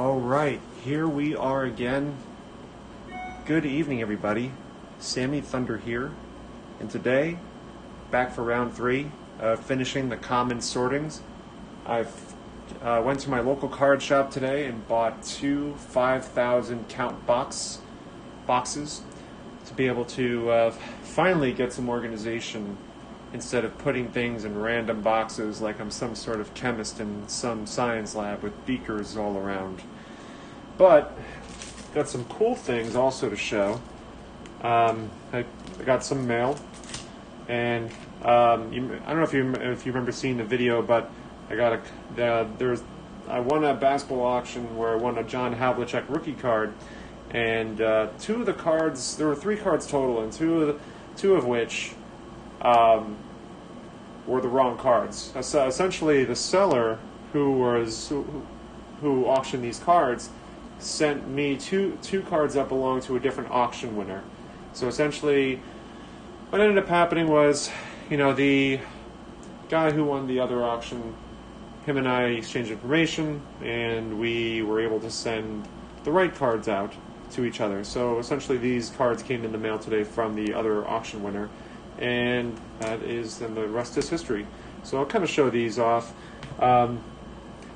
All right, here we are again. Good evening, everybody. Sammy Thunder here, and today, back for round 3, finishing the common sortings. I've went to my local card shop today and bought 2 5,000 count boxes to be able to finally get some organization instead of putting things in random boxes like I'm some sort of chemist in some science lab with beakers all around. But got some cool things also to show. I got some mail, and I don't know if you remember seeing the video, but I got I won a basketball auction where I won a John Havlicek rookie card, and 2 of the cards, there were 3 cards total, and two of which were the wrong cards. So essentially, the seller who auctioned these cards sent me two cards that belonged to a different auction winner. So essentially, what ended up happening was, the guy who won the other auction, him and I exchanged information, and we were able to send the right cards out to each other. So essentially, these cards came in the mail today from the other auction winner, and then the rest is history. So I'll kind of show these off. I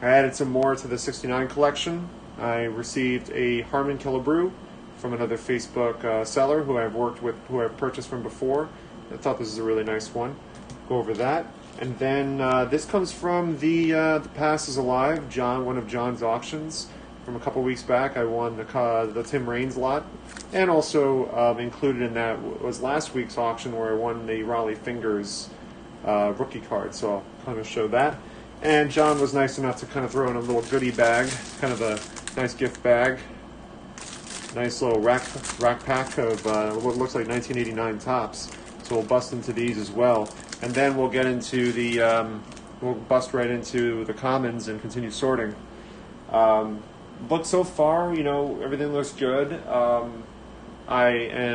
added some more to the 69 collection. I received a Harmon Killebrew from another Facebook seller who I've worked with, who I've purchased from before. I thought this is a really nice one. Go over that. And then this comes from the Past is Alive, one of John's auctions from a couple weeks back. I won the Tim Raines lot. And also included in that was last week's auction where I won the Raleigh Fingers rookie card. So I'll kind of show that. And John was nice enough to kind of throw in a little goodie bag, kind of a nice gift bag. Nice little rack pack of what looks like 1989 tops. So we'll bust into these as well. And then we'll get into we'll bust right into the commons and continue sorting. But so far, everything looks good. I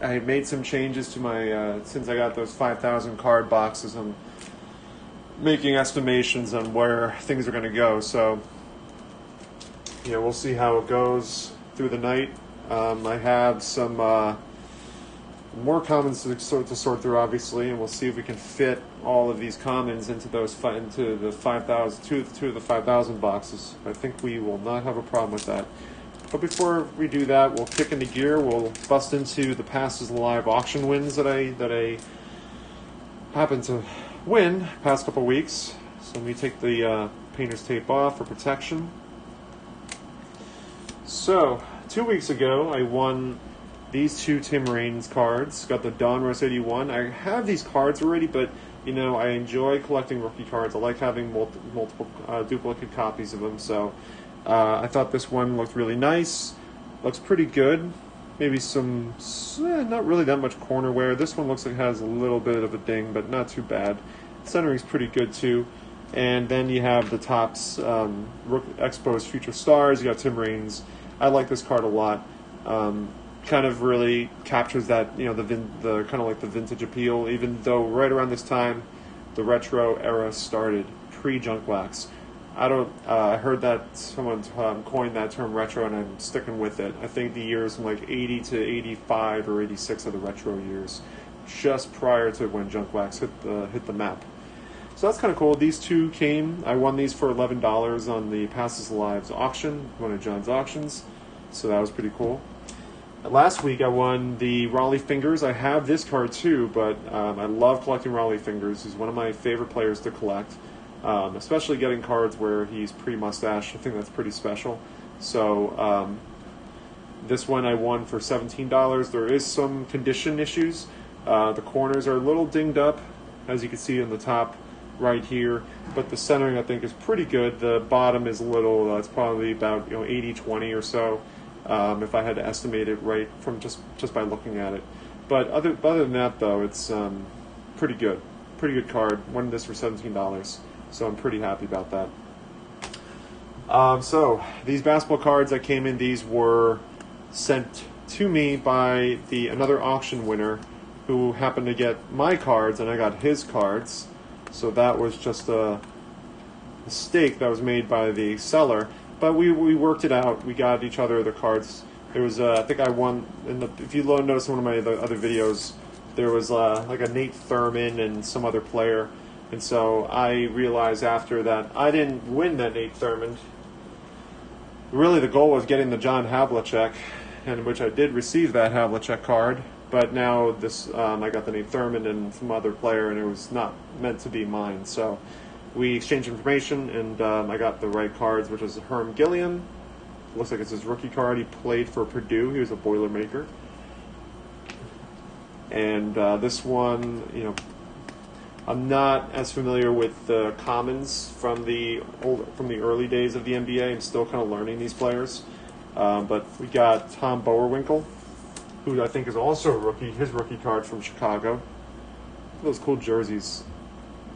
made some changes to my, since I got those 5,000 card boxes, I'm making estimations on where things are going to go. So, we'll see how it goes through the night. I have some more commons to sort through, obviously, and we'll see if we can fit all of these commons into the 5,000, two of the 5,000 boxes. I think we will not have a problem with that. But before we do that, we'll kick into gear. We'll bust into the Past is Alive auction wins that I happened to win past couple weeks. So let me take the painter's tape off for protection. So 2 weeks ago, I won these 2 Tim Raines cards. Got the Donruss 81. I have these cards already, but I enjoy collecting rookie cards. I like having multiple duplicate copies of them. So I thought this one looked really nice. Looks pretty good. Maybe some, not really that much corner wear. This one looks like it has a little bit of a ding, but not too bad. Centering's pretty good too. And then you have the Topps Expos Future Stars. You got Tim Raines. I like this card a lot. Kind of really captures that, the kind of like the vintage appeal, even though right around this time the retro era started, pre-junk wax. I heard that someone coined that term retro, and I'm sticking with it. I think the years from like 80 to 85 or 86 are the retro years, just prior to when junk wax hit the map. So that's kind of cool. These 2 came. I won these for $11 on the Past is Alive's auction, one of John's auctions. So that was pretty cool. Last week I won the Raleigh Fingers. I have this card too, but I love collecting Raleigh Fingers. He's one of my favorite players to collect, especially getting cards where he's pre-mustache. I think that's pretty special. So this one I won for $17. There is some condition issues. The corners are a little dinged up, as you can see on the top right here, but the centering I think is pretty good. The bottom is a little, it's probably about 80-20 or so. If I had to estimate it right from just by looking at it. But other than that, though, it's pretty good card. Won this for $17, so I'm pretty happy about that. So these basketball cards that came in, these were sent to me by another auction winner who happened to get my cards, and I got his cards. So that was just a mistake that was made by the seller. but we worked it out. We got each other the cards. There was I think I won. If you notice in one of my other videos, there was like a Nate Thurman and some other player, and so I realized after that I didn't win that Nate Thurman. Really, the goal was getting the John Havlicek, in which I did receive that Havlicek card. But now this, I got the Nate Thurman and some other player, and it was not meant to be mine. So we exchanged information, and I got the right cards, which was Herm Gilliam. Looks like it's his rookie card. He played for Purdue. He was a Boilermaker. And this one, you know, I'm not as familiar with the commons from the early days of the NBA. I'm still kind of learning these players. But we got Tom Bowerwinkel, who I think is also a rookie. His rookie card from Chicago. Those cool jerseys,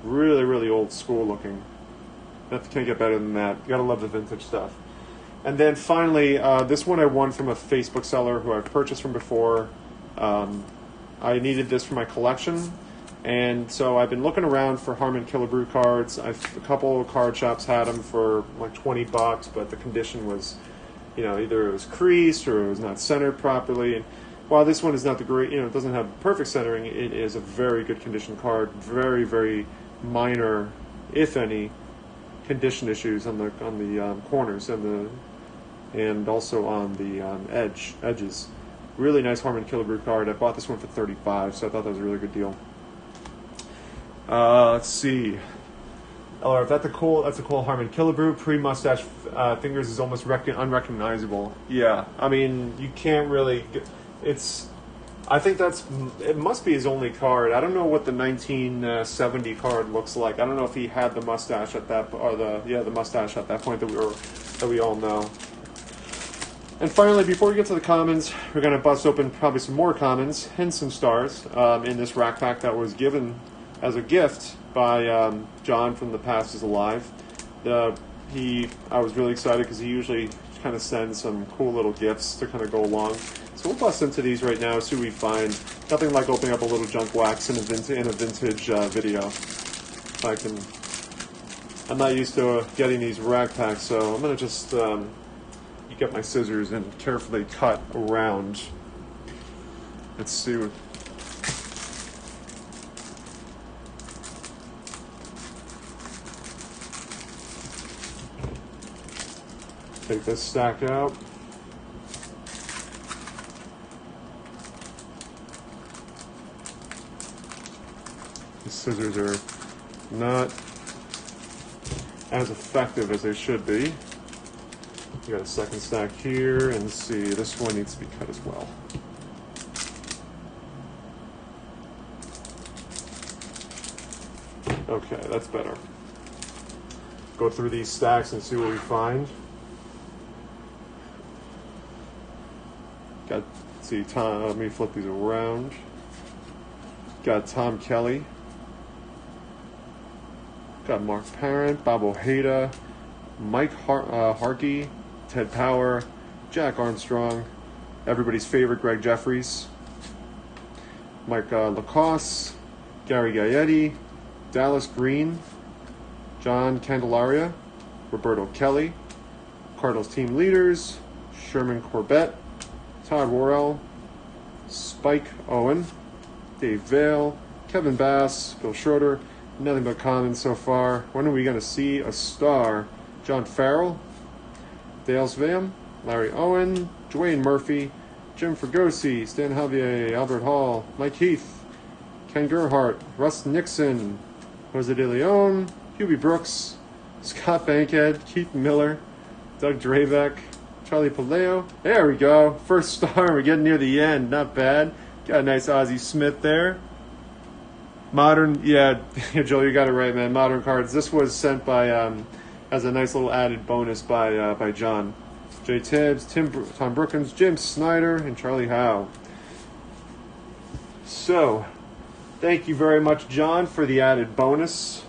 really, really old school looking. Can't get better than that. You gotta love the vintage stuff. And then finally, this one I won from a Facebook seller who I've purchased from before. I needed this for my collection. And so I've been looking around for Harmon Killebrew cards. A couple of card shops had them for like $20, but the condition was, you know, either it was creased or it was not centered properly. And while this one is not the great, you know, it doesn't have perfect centering, it is a very good condition card. Very, very minor, if any, condition issues on the corners and also on the edges. Really nice Harmon Killebrew card. I bought this one for $35, so I thought that was a really good deal. Let's see. That's a cool Harmon Killebrew. Pre-mustache fingers is almost unrecognizable. Yeah, I mean you can't really. I think it must be his only card. I don't know what the 1970 card looks like. I don't know if he had the mustache at that the mustache at that point that we all know. And finally, before we get to the commons, we're going to bust open probably some more commons and some stars in this rack pack that was given as a gift by John from The Past Is Alive. I was really excited because he usually kind of sends some cool little gifts to kind of go along. So we'll bust into these right now, see what we find. Nothing like opening up a little junk wax in a vintage video. I'm not used to getting these rack packs, so I'm going to just get my scissors and carefully cut around. Let's see what... Take this stack out. The scissors are not as effective as they should be. We got a second stack here, and see, this one needs to be cut as well. Okay, that's better. Go through these stacks and see what we find. Let's see, let me flip these around. Got Tom Kelly. Got Mark Parent, Bob Ojeda, Mike Harkey, Ted Power, Jack Armstrong, everybody's favorite Greg Jeffries, Mike Lacoste, Gary Gaetti, Dallas Green, John Candelaria, Roberto Kelly, Cardinals team leaders, Sherman Corbett, Todd Worrell, Spike Owen, Dave Vale, Kevin Bass, Bill Schroeder. Nothing but commons so far. When are we going to see a star? John Farrell, Dale Sveum, Larry Owen, Dwayne Murphy, Jim Fregosi, Stan Javier, Albert Hall, Mike Heath, Ken Gerhardt, Russ Nixon, Jose De Leon, Hubie Brooks, Scott Bankhead, Keith Miller, Doug Drabeck, Charlie Paleo. There we go. First star. We're getting near the end. Not bad. Got a nice Ozzie Smith there. Modern, yeah, Joe, you got it right, man. Modern cards. This was sent by, as a nice little added bonus by John. Jay Tibbs, Tom Brookins, Jim Snyder, and Charlie Howe. So, thank you very much, John, for the added bonus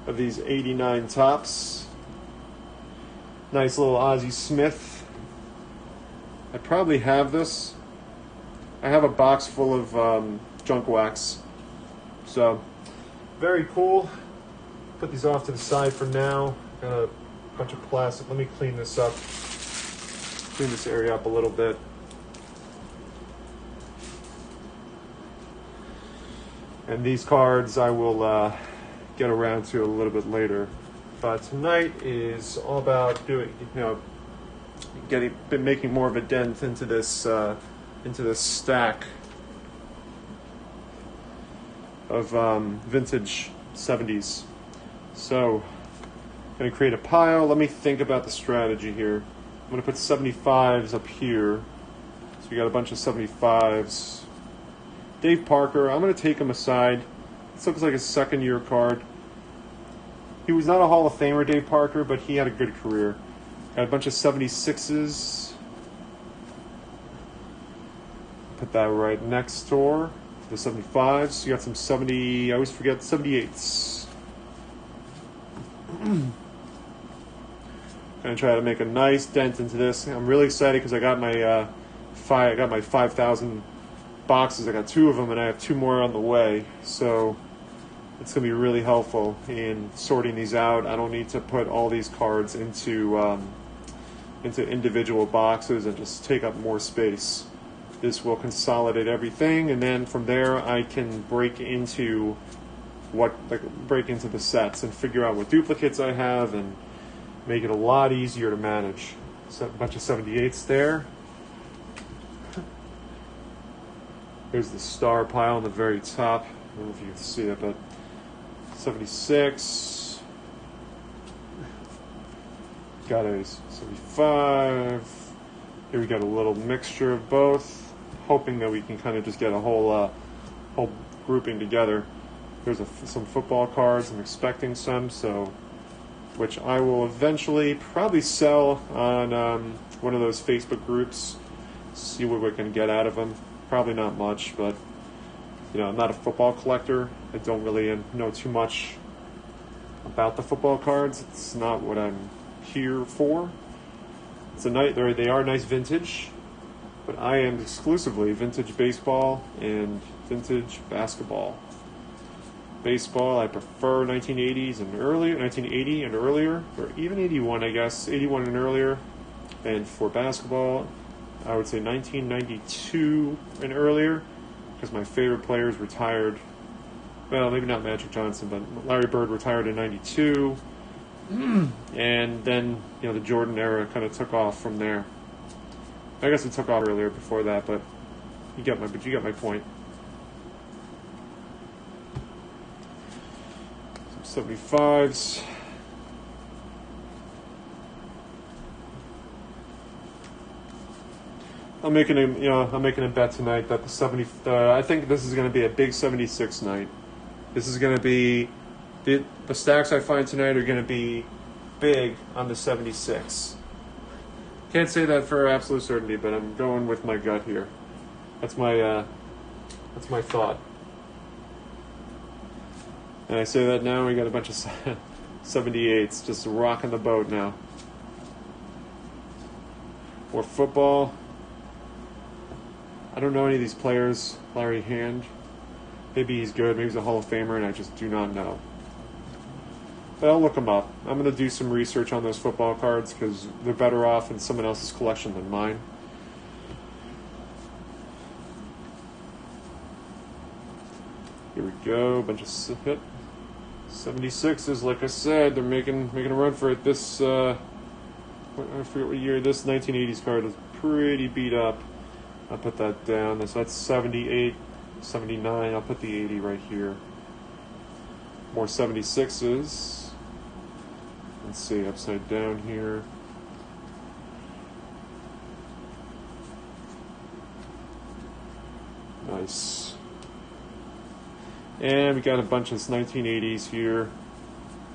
of these 89 tops. Nice little Ozzie Smith. I probably have this. I have a box full of junk wax. So, very cool. Put these off to the side for now. Gonna bunch of plastic. Let me clean this up. Clean this area up a little bit. And these cards I will get around to a little bit later. But tonight is all about doing, been making more of a dent into this stack of vintage 70s. So, I'm going to create a pile. Let me think about the strategy here. I'm going to put 75s up here. So we got a bunch of 75s. Dave Parker, I'm going to take him aside. This looks like a second-year card. He was not a Hall of Famer, Dave Parker, but he had a good career. Got a bunch of 76s. Put that right next door to the 75s. You got some 70, I always forget, 78s. Gonna try to make a nice dent into this. I'm really excited because I got my 5,000 boxes. I got 2 of them, and I have 2 more on the way. So it's going to be really helpful in sorting these out. I don't need to put all these cards into individual boxes and just take up more space. This will consolidate everything, and then from there I can break into the sets and figure out what duplicates I have and make it a lot easier to manage. So a bunch of 78s there. There's the star pile on the very top. I don't know if you can see it, but 76. Got a 75. Here we got a little mixture of both, hoping that we can kind of just get a whole grouping together. There's some football cards. I'm expecting some, which I will eventually probably sell on one of those Facebook groups. See what we can get out of them. Probably not much, but I'm not a football collector. I don't really know too much about the football cards. It's not what I'm here for. They are nice vintage, but I am exclusively vintage baseball and vintage basketball. Baseball, I prefer 1980s and earlier, 1980 and earlier, or even 81, I guess, 81 and earlier. And for basketball, I would say 1992 and earlier, because my favorite players retired. Well, maybe not Magic Johnson, but Larry Bird retired in 92. And then, the Jordan era kind of took off from there. I guess it took off earlier before that, but you get my point. Some 75s. I'm making a bet tonight that I think this is going to be a big 76 night. This is going to be the stacks I find tonight are going to be big on the 76. Can't say that for absolute certainty, but I'm going with my gut here. That's my thought. And I say that now. We got a bunch of 78s just rocking the boat now. More football. I don't know any of these players. Larry Hand. Maybe he's good. Maybe he's a Hall of Famer, and I just do not know. But I'll look him up. I'm going to do some research on those football cards because they're better off in someone else's collection than mine. Here we go. A bunch of 76s. Like I said, they're making a run for it. This I forget what year. This 1980s card is pretty beat up. I'll put that down. So that's 78, 79. I'll put the 80 right here. More 76s. Let's see, upside down here. Nice. And we got a bunch of 1980s here.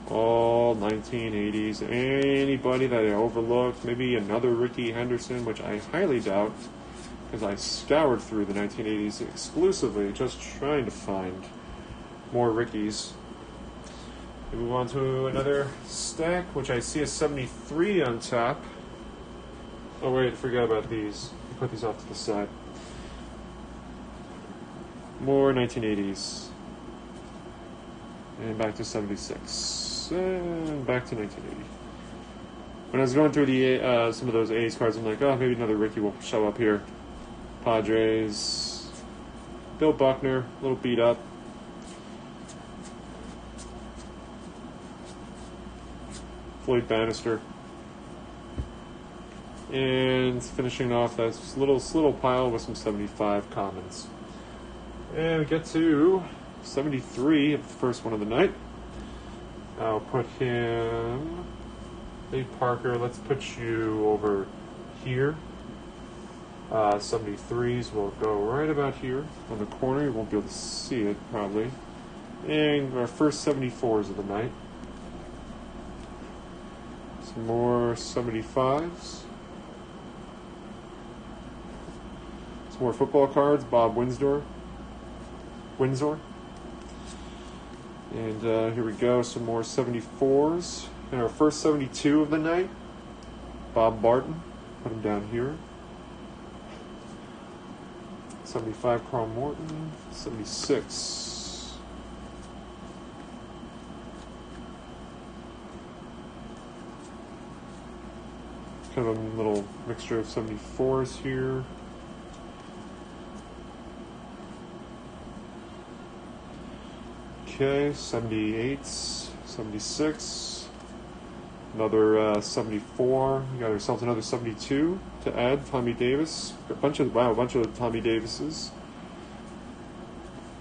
All 1980s. Anybody that I overlooked? Maybe another Ricky Henderson, which I highly doubt, because I scoured through the 1980s exclusively, just trying to find more Rickies. We move on to another stack, which I see a 73 on top. Oh wait, forgot about these. Put these off to the side. More 1980s. And back to 76. And back to 1980. when I was going through the some of those A's cards, I'm like, oh, maybe another Ricky will show up here. Padres, Bill Buckner, a little beat up. Floyd Bannister. And finishing off that little pile with some 75 commons. And we get to 73 of the first one of the night. I'll put him... Hey, Parker, let's put you over here. 73s will go right about here on the corner. You won't be able to see it, probably. And our first 74s of the night. Some more 75s. Some more football cards. Bob Windsor. And here we go. Some more 74s. And our first 72 of the night. Bob Barton. Put him down here. 75 Carl Morton. 76. Kind of a little mixture of 74s here. Okay, 78s, 76, another 74. We got ourselves another 72 to add. Tommy Davis, a bunch of Tommy Davises.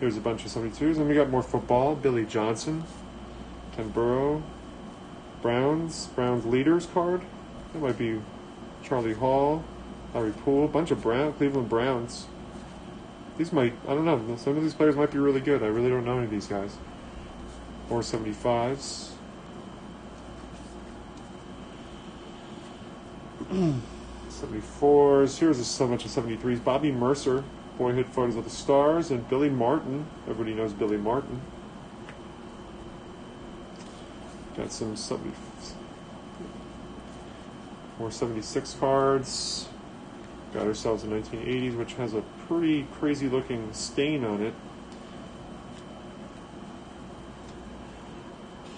Here's a bunch of 72s, and we got more football. Billy Johnson, Ken Burrow, Browns leaders card. That might be Charlie Hall, Larry Poole, a bunch of Cleveland Browns. These might, I don't know, some of these players might be really good. I really don't know any of these guys. More 75s. 74s. Here's a bunch of 73s. Bobby Mercer, Boyhood Photos of the Stars, and Billy Martin. Everybody knows Billy Martin. Got some more 76 cards. Got ourselves a 1980s, which has a pretty crazy looking stain on it.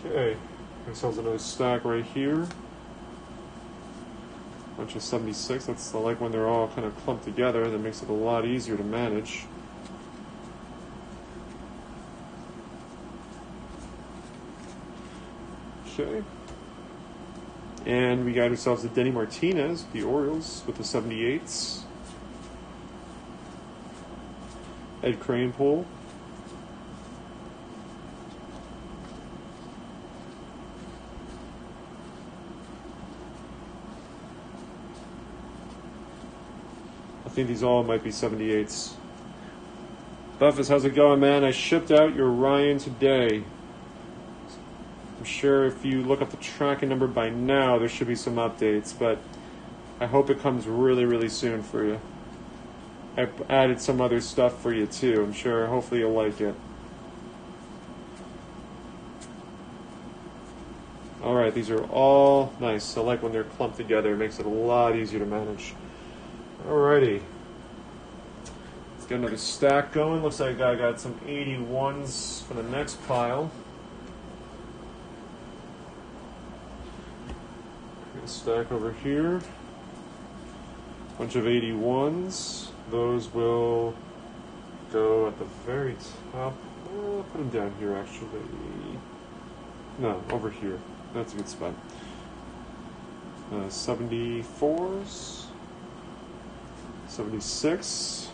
Okay, ourselves another stack right here. Bunch of 76. That's I like when they're all kind of clumped together. That makes it a lot easier to manage. Okay. And we got ourselves a Denny Martinez, the Orioles, with the 78s. Ed Kranepool. I think these all might be 78s. Buffus, how's it going, man? I shipped out your Ryan today. I'm sure if you look up the tracking number by now, there should be some updates, but I hope it comes really, really soon for you. I've added some other stuff for you, too. I'm sure, hopefully you'll like it. Alright, these are all nice. I like when they're clumped together. It makes it a lot easier to manage. Alrighty. Let's get another stack going. Looks like I got some 81s for the next pile. Stack over here. Bunch of 81s. Those will go at the very top. I'll put them down here, actually. No, over here. That's a good spot. 74s. 76,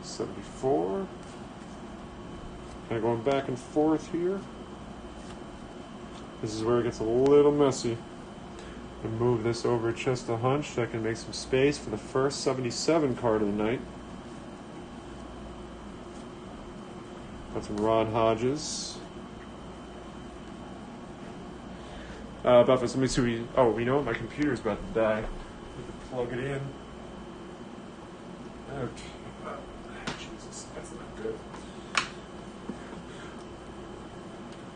74, kind of going back and forth here. This is where it gets a little messy. And move this over just a hunch so I can make some space for the first 77 card of the night. Got some Ron Hodges. Buffett, let me see. Oh, you know what? My computer's about to die. I need to plug it in. Okay. Jesus, that's not good.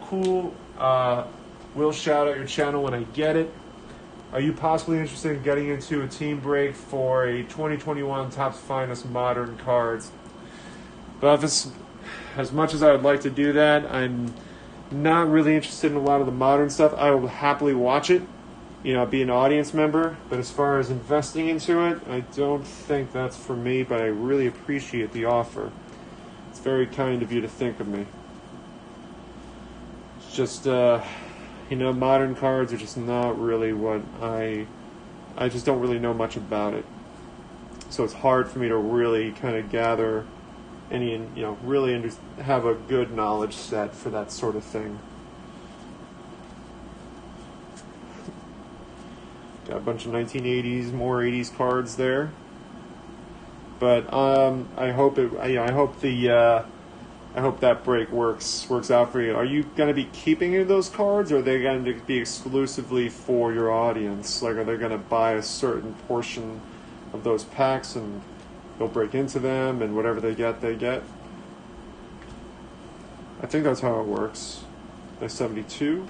Cool. We'll shout out your channel when I get it. Are you possibly interested in getting into a team break for a 2021 Topps Finest Modern Cards? But as much as I would like to do that, I'm not really interested in a lot of the modern stuff. I will happily watch it. be an audience member. But as far as investing into it, I don't think that's for me, but I really appreciate the offer. It's very kind of you to think of me. It's just, modern cards are just not really what I just don't really know much about it. So it's hard for me to really kind of gather any, really have a good knowledge set for that sort of thing. Got a bunch of 1980s, more 80s cards there. But I hope that break works out for you. Are you going to be keeping any of those cards, or are they going to be exclusively for your audience? Like, are they going to buy a certain portion of those packs and they'll break into them, and whatever they get, they get? I think that's how it works. By 72.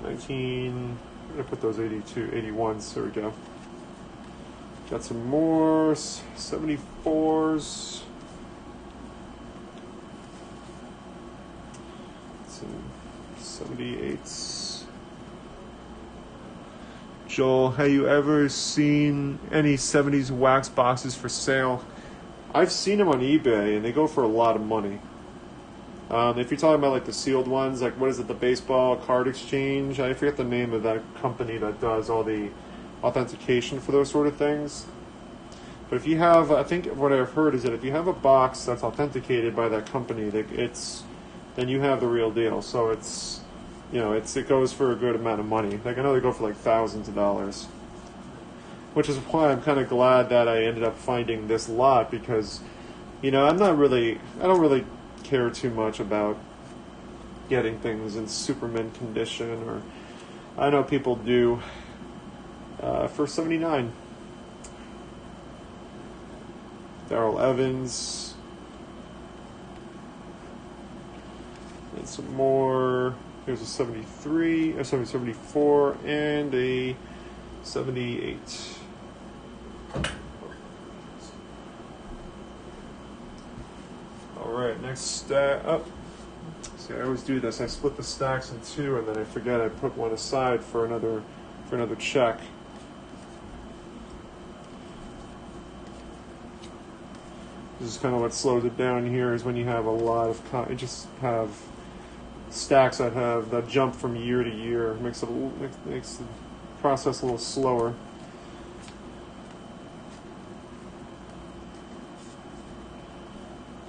19. I'm going to put those 82, 81s. There we go. Got some more 74s. Some 78s. Joel, have you ever seen any 70s wax boxes for sale? I've seen them on eBay, and they go for a lot of money. If you're talking about like the sealed ones, like what is it, the baseball card exchange? I forget the name of that company that does all the authentication for those sort of things. But if you have, I think what I've heard is that if you have a box that's authenticated by that company, then you have the real deal. So it goes for a good amount of money. Like, I know they go for like thousands of dollars, which is why I'm kind of glad that I ended up finding this lot, because I don't really care too much about getting things in Superman condition, or I know people do. For 79, Darrell Evans, and some more. Here's a 74, and a 78. All right, next stack up. See, I always do this. I split the stacks in two, and then I forget I put one aside for another check. This is kind of what slows it down here, is when you have a lot of just have stacks that jump from year to year. It makes the process a little slower.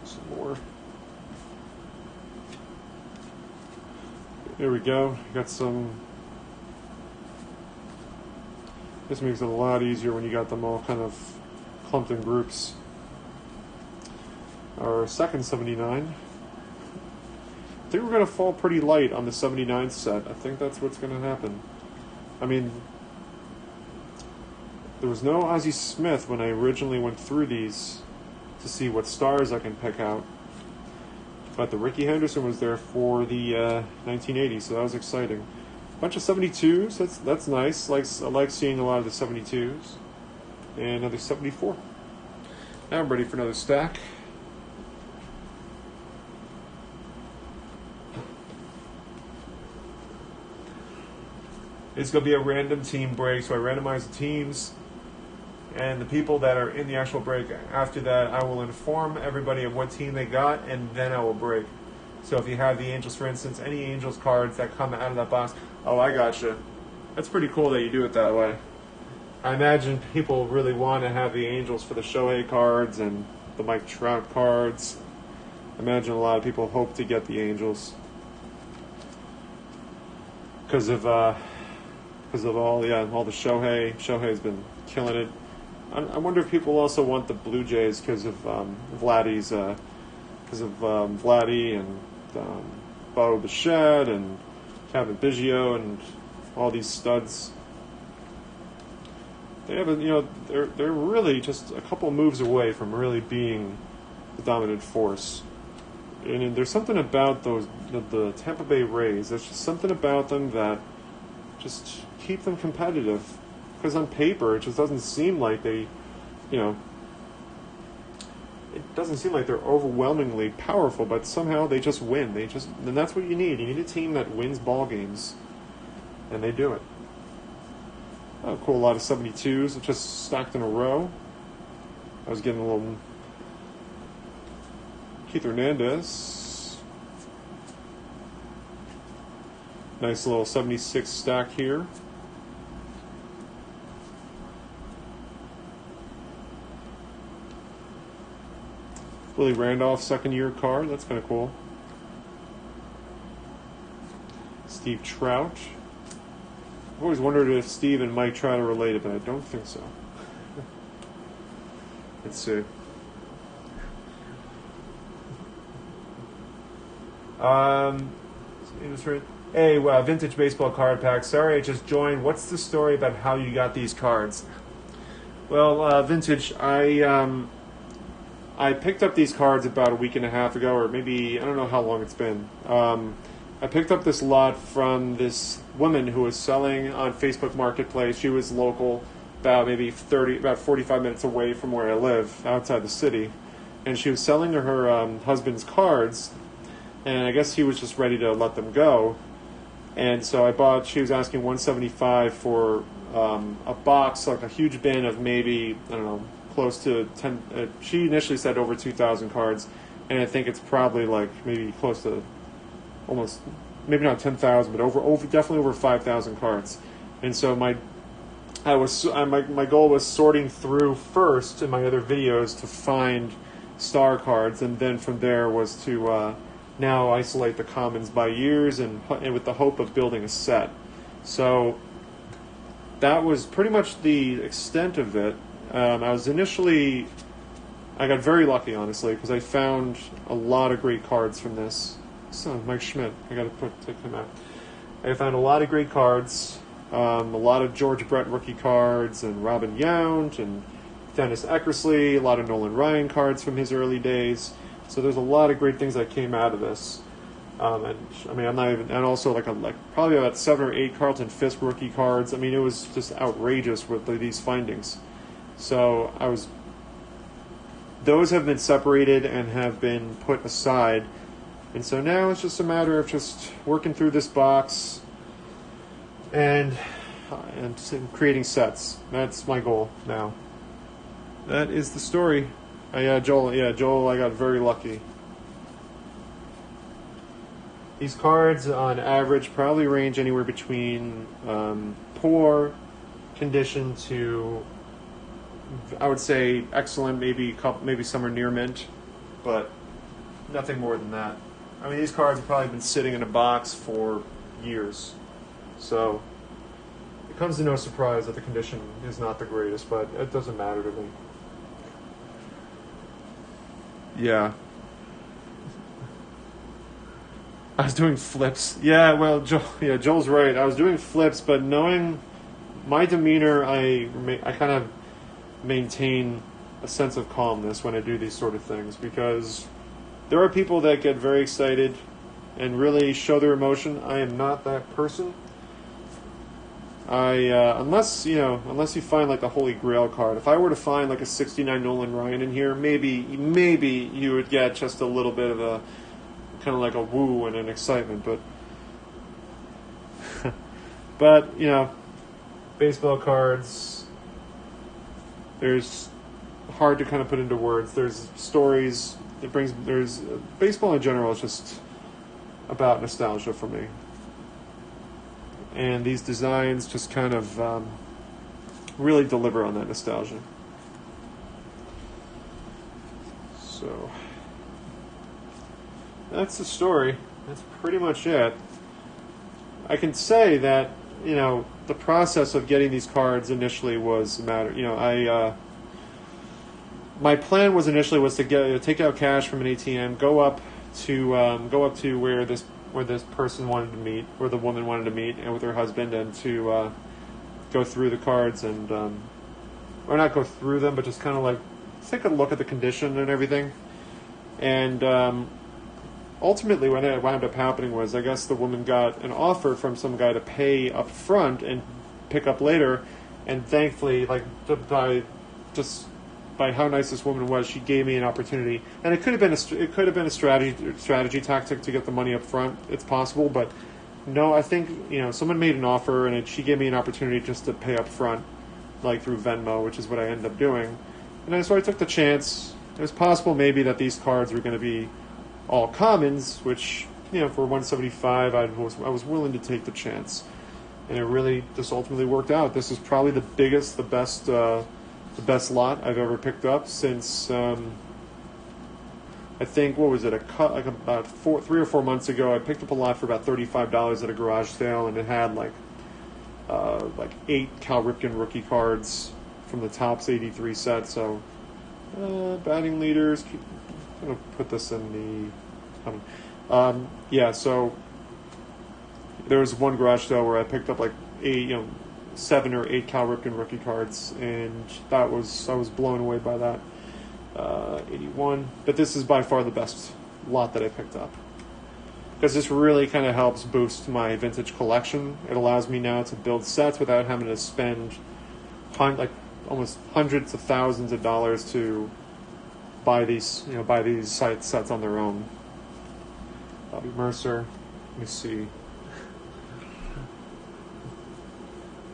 Some more. There we go. Got some. This makes it a lot easier when you got them all kind of clumped in groups. Our second 79. I think we're going to fall pretty light on the 79 set. I think that's what's going to happen. I mean, there was no Ozzie Smith when I originally went through these to see what stars I can pick out. But the Ricky Henderson was there for the 1980s, so that was exciting. A bunch of 72s, that's nice. I like seeing a lot of the 72s. And another 74. Now I'm ready for another stack. It's going to be a random team break, so I randomize the teams, and the people that are in the actual break. After that, I will inform everybody of what team they got, and then I will break. So if you have the Angels, for instance, any Angels cards that come out of that box, oh, I gotcha. That's pretty cool that you do it that way. I imagine people really want to have the Angels for the Shohei cards and the Mike Trout cards. I imagine a lot of people hope to get the Angels because of all the Shohei. Shohei's been killing it. I wonder if people also want the Blue Jays because of Vladdy and Bo Bichette and Kevin Biggio and all these studs. They have they're really just a couple moves away from really being the dominant force. And there's something about the Tampa Bay Rays. There's just something about them that just keep them competitive. Because on paper, it just doesn't seem like it doesn't seem like they're overwhelmingly powerful, but somehow they just win. And that's what you need. You need a team that wins ball games. and they do it. Oh, cool, a lot of 72s just stacked in a row. I was getting a little Keith Hernandez. Nice little 76 stack here. Willie Randolph, second-year card. That's kind of cool. Steve Trout. I've always wondered if Steve and Mike Trout are related, but I don't think so. Let's see. Hey, vintage baseball card pack. Sorry, I just joined. What's the story about how you got these cards? Well, vintage. I picked up these cards about a week and a half ago, or maybe, I don't know how long it's been. I picked up this lot from this woman who was selling on Facebook Marketplace. She was local, about 45 minutes away from where I live, outside the city. And she was selling her husband's cards, and I guess he was just ready to let them go. And so she was asking $175 for a box, like a huge bin of maybe, I don't know, close to 10, she initially said over 2,000 cards, and I think it's probably like maybe close to almost, maybe not 10,000, but over definitely over 5,000 cards. And so my goal was sorting through first in my other videos to find star cards, and then from there was to now isolate the commons by years and with the hope of building a set. So that was pretty much the extent of it. I got very lucky, honestly, because I found a lot of great cards from this. So, Mike Schmidt, I got to take him out. I found a lot of great cards, a lot of George Brett rookie cards, and Robin Yount, and Dennis Eckersley, a lot of Nolan Ryan cards from his early days. So there's a lot of great things that came out of this. And I mean, and also like probably about 7 or 8 Carlton Fisk rookie cards. I mean, it was just outrageous with these findings. So those have been separated and have been put aside, and so now it's just a matter of just working through this box and creating sets. That's my goal now. That is the story. Joel, I got very lucky. These cards, on average, probably range anywhere between poor condition to, I would say, excellent, maybe somewhere near mint, but nothing more than that. I mean, these cards have probably been sitting in a box for years, so it comes to no surprise that the condition is not the greatest, but it doesn't matter to me. Yeah. I was doing flips. Yeah, well, Joel's right. I was doing flips, but knowing my demeanor, I kind of maintain a sense of calmness when I do these sort of things, because there are people that get very excited and really show their emotion. I am not that person. Unless you find like the Holy Grail card. If I were to find like a 69 Nolan Ryan in here, maybe you would get just a little bit of a kind of like a woo and an excitement, but baseball cards, there's hard to kind of put into words. There's stories. There's baseball in general is just about nostalgia for me. And these designs just kind of really deliver on that nostalgia. So that's the story. That's pretty much it. I can say that, the process of getting these cards initially was a matter, my plan was to take out cash from an ATM, go up to where this person wanted to meet, where the woman wanted to meet, and with her husband, and to go through the cards and, or not go through them, but just kind of like take a look at the condition and everything. And ultimately, what wound up happening was, I guess the woman got an offer from some guy to pay up front and pick up later, and thankfully, by how nice this woman was, she gave me an opportunity. And it could have been a strategy tactic to get the money up front. It's possible, but No, I think, someone made an offer, and she gave me an opportunity just to pay up front, like through Venmo, which is what I ended up doing. So I took the chance. It was possible maybe that these cards were going to be all commons, which, for 175, I was willing to take the chance. And it really just ultimately worked out. This is probably the best lot I've ever picked up since, I think, what was it, about 3 or 4 months ago, I picked up a lot for about $35 at a garage sale, and it had like 8 Cal Ripken rookie cards from the Topps 83 set. So, batting leaders, I'm going to put this in the, so there was one garage sale where I picked up like 7 or 8 Cal Ripken rookie cards, and I was blown away by that. 81, but this is by far the best lot that I picked up, because this really kind of helps boost my vintage collection. It allows me now to build sets without having to spend almost hundreds of thousands of dollars to buy these sets on their own. Bobby Mercer, let me see.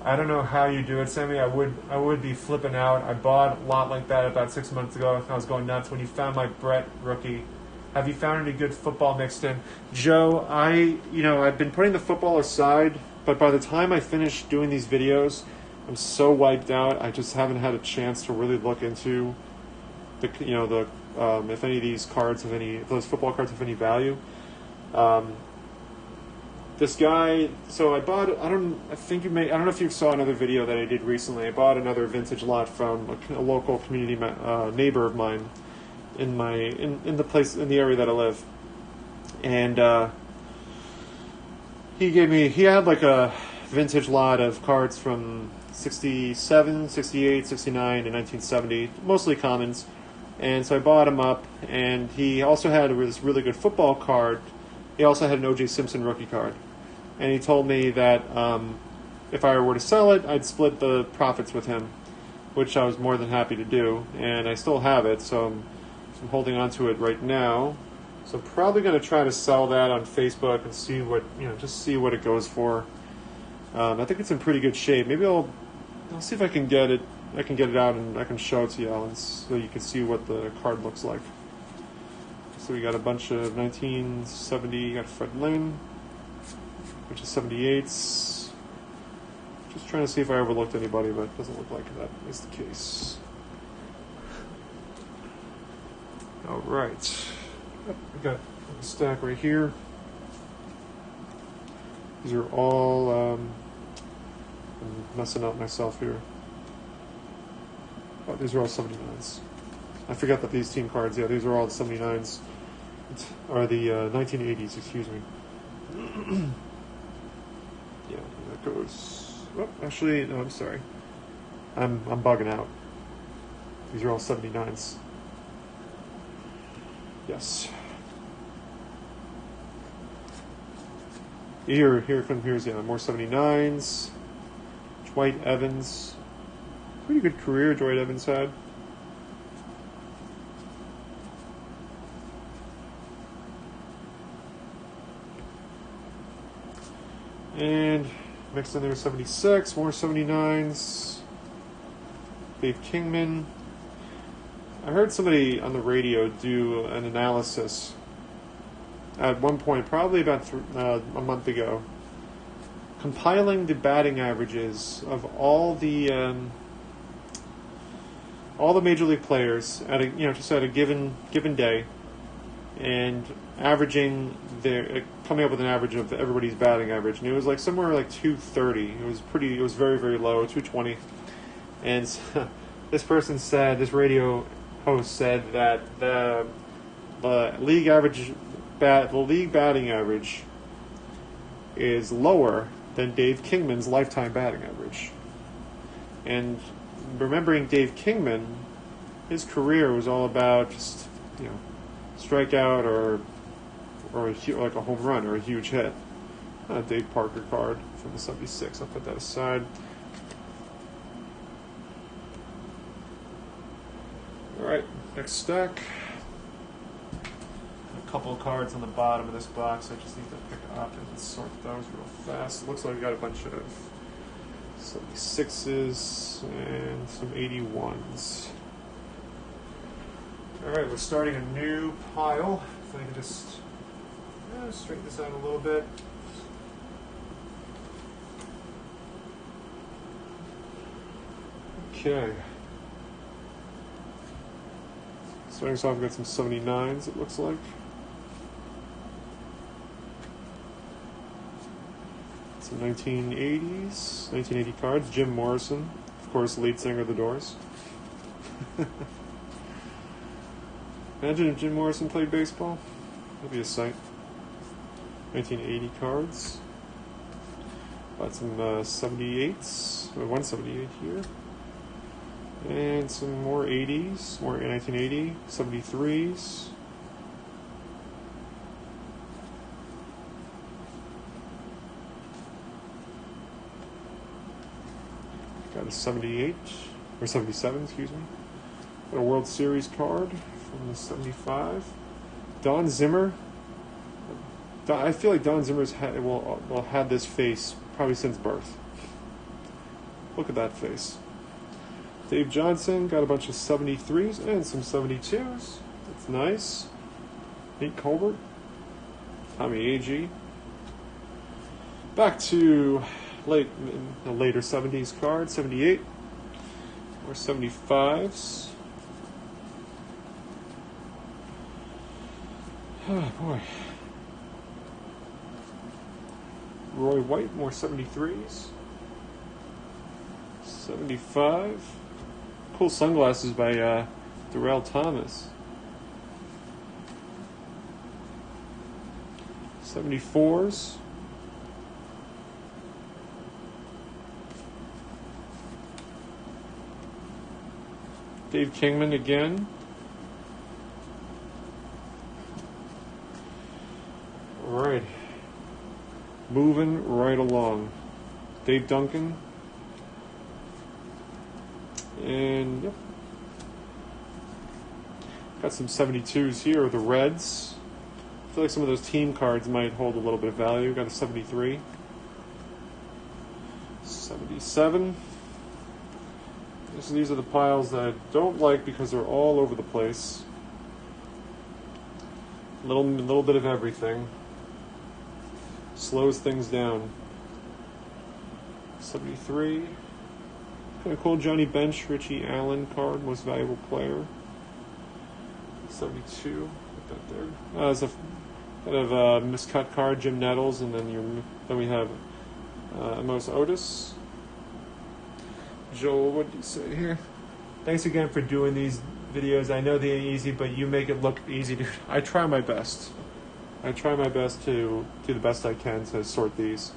I don't know how you do it, Sammy. I would be flipping out. I bought a lot like that about 6 months ago. I was going nuts when you found my Brett rookie. Have you found any good football mixed in? Joe, I've been putting the football aside, but by the time I finish doing these videos, I'm so wiped out. I just haven't had a chance to really look into if any of these cards if those football cards have any value. This guy, so I bought, I don't know if you saw another video that I did recently. I bought another vintage lot from a local community neighbor of mine in the area that I live. And he had like a vintage lot of cards from 67, 68, 69, and 1970, mostly commons. And so I bought him up, and he also had this really good football card. He also had an O.J. Simpson rookie card. And he told me that if I were to sell it, I'd split the profits with him, which I was more than happy to do. And I still have it, so I'm holding on to it right now. So I'm probably going to try to sell that on Facebook and see what it goes for. I think it's in pretty good shape. Maybe I'll see if I can get it. I can get it out and I can show it to you, Alan, so you can see what the card looks like. So we got a bunch of 1970. You got Fred Lynn, which is 78s. Just trying to see if I overlooked anybody, but it doesn't look like that is the case. All right. We got a stack right here. These are all, I'm messing up myself here. Oh, these are all 79s. I forgot that these team cards, these are all the 79s. Or the 1980s, excuse me. Yeah, that goes. Oh, actually, no, I'm sorry. I'm bugging out. These are all 79s. Yes. Here's more 79s. Dwight Evans. Pretty good career Dwight Evans had. And mixed in there 76, more 79s. Dave Kingman. I heard somebody on the radio do an analysis at one point, probably about a month ago, compiling the batting averages of all the major league players at a given day, and averaging coming up with an average of everybody's batting average, and it was like somewhere like 230. It was very, very low, 220. And this radio host said that the league batting average is lower than Dave Kingman's lifetime batting average. And remembering Dave Kingman, his career was all about just strikeout or like a home run or a huge hit. Dave Parker card from the 76. I'll put that aside. All right, next stack. a couple of cards on the bottom of this box. I just need to pick up and sort those real fast. It looks like we got a bunch of 76s and some 81s. Alright, we're starting a new pile. If I can just straighten this out a little bit. Okay. Starting us off, we've got some 79s, it looks like. Some 1980s, 1980 cards. Jim Morrison, of course, lead singer of The Doors. Imagine if Jim Morrison played baseball. That'd be a sight. 1980 cards. Got some 78s, 178 here. And some more 80s, more 1980, 73s. Got a 78, or 77, excuse me. Got a World Series card from the 75. Don Zimmer. I feel like Don Zimmer's had this face probably since birth. Look at that face. Dave Johnson, got a bunch of 73s and some 72s. That's nice. Nate Colbert. Tommy Agee. Back to the later 70s card, 78. Or 75s. Oh, boy. Roy White, more 73s. 75. Cool sunglasses by Darrell Thomas. 74s. Dave Kingman again. All right. Moving right along. Dave Duncan. And yep. Got some 72s here, the Reds. I feel like some of those team cards might hold a little bit of value. Got a 73. 77. So these are the piles that I don't like because they're all over the place. Little bit of everything. Slows things down. 73. Kind of cool Johnny Bench, Richie Allen card, most valuable player. 72. Put that there. There's a kind of miscut card, Jim Nettles, and then we have Amos Otis. Joel, what do you say here? Thanks again for doing these videos. I know they ain't easy, but you make it look easy. I try my best. I try my best to do the best I can to sort these.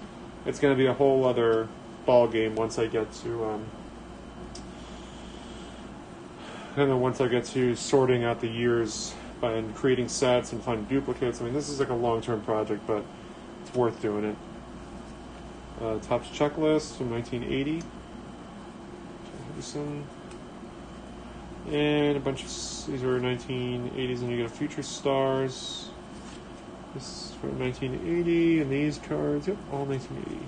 It's going to be a whole other ball game once I get to once I get to sorting out the years and creating sets and finding duplicates. I mean, this is like a long-term project, but it's worth doing it. Topps checklist from 1980. And a bunch of these are 1980s, and you get a Future Stars. This is from 1980, and these cards, yep, all 1980.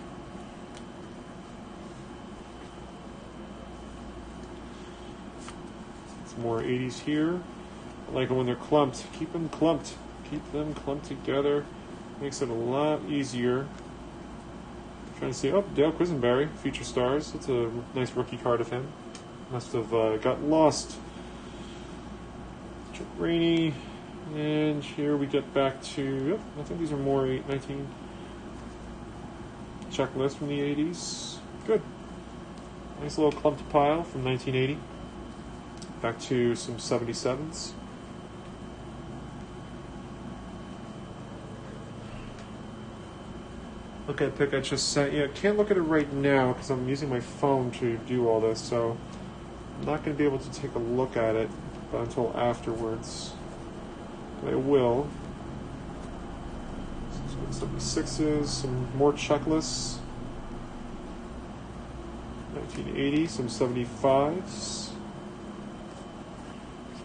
Some more 80s here. I like it when they're clumped. Keep them clumped. Keep them clumped together. Makes it a lot easier. Trying to see, Dale Quisenberry, Future Stars. That's a nice rookie card of him. Must have gotten lost. Chuck Rainey. And here we get back to, I think these are more 19 checklist from the 80s. Good. Nice little clumped pile from 1980. Back to some 77s. Look at pick I just sent you. I can't look at it right now because I'm using my phone to do all this, so I'm not going to be able to take a look at it until afterwards. But I will. Some 76s, some more checklists. 1980, some 75s.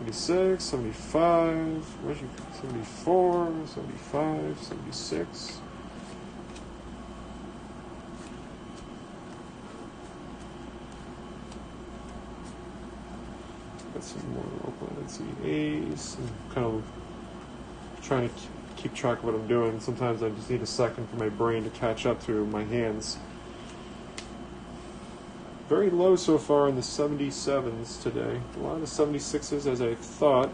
76, 75, 74, 75, 76. Got some more local. Let's see, A's. I'm kind of trying to keep track of what I'm doing. Sometimes I just need a second for my brain to catch up to my hands. Very low so far in the 77s today. A lot of 76s as I thought.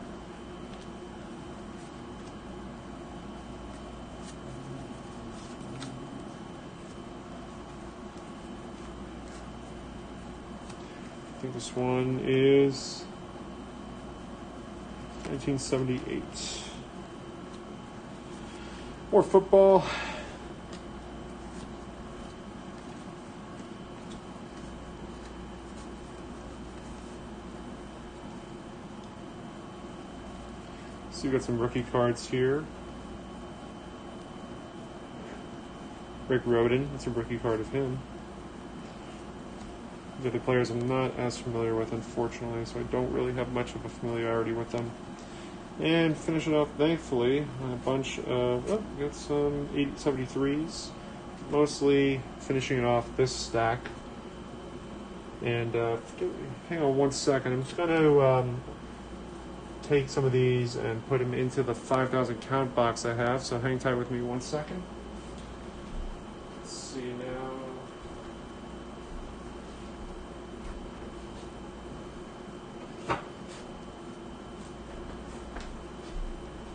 I think this one is 1978. More football. So you got some rookie cards here. Rick Roden, that's a rookie card of him. The other players I'm not as familiar with, unfortunately, so I don't really have much of a familiarity with them. And finish it off, thankfully, a bunch of, got some 73s, mostly finishing it off this stack. And hang on one second, I'm just going to take some of these and put them into the 5,000 count box I have, so hang tight with me one second. Let's see now.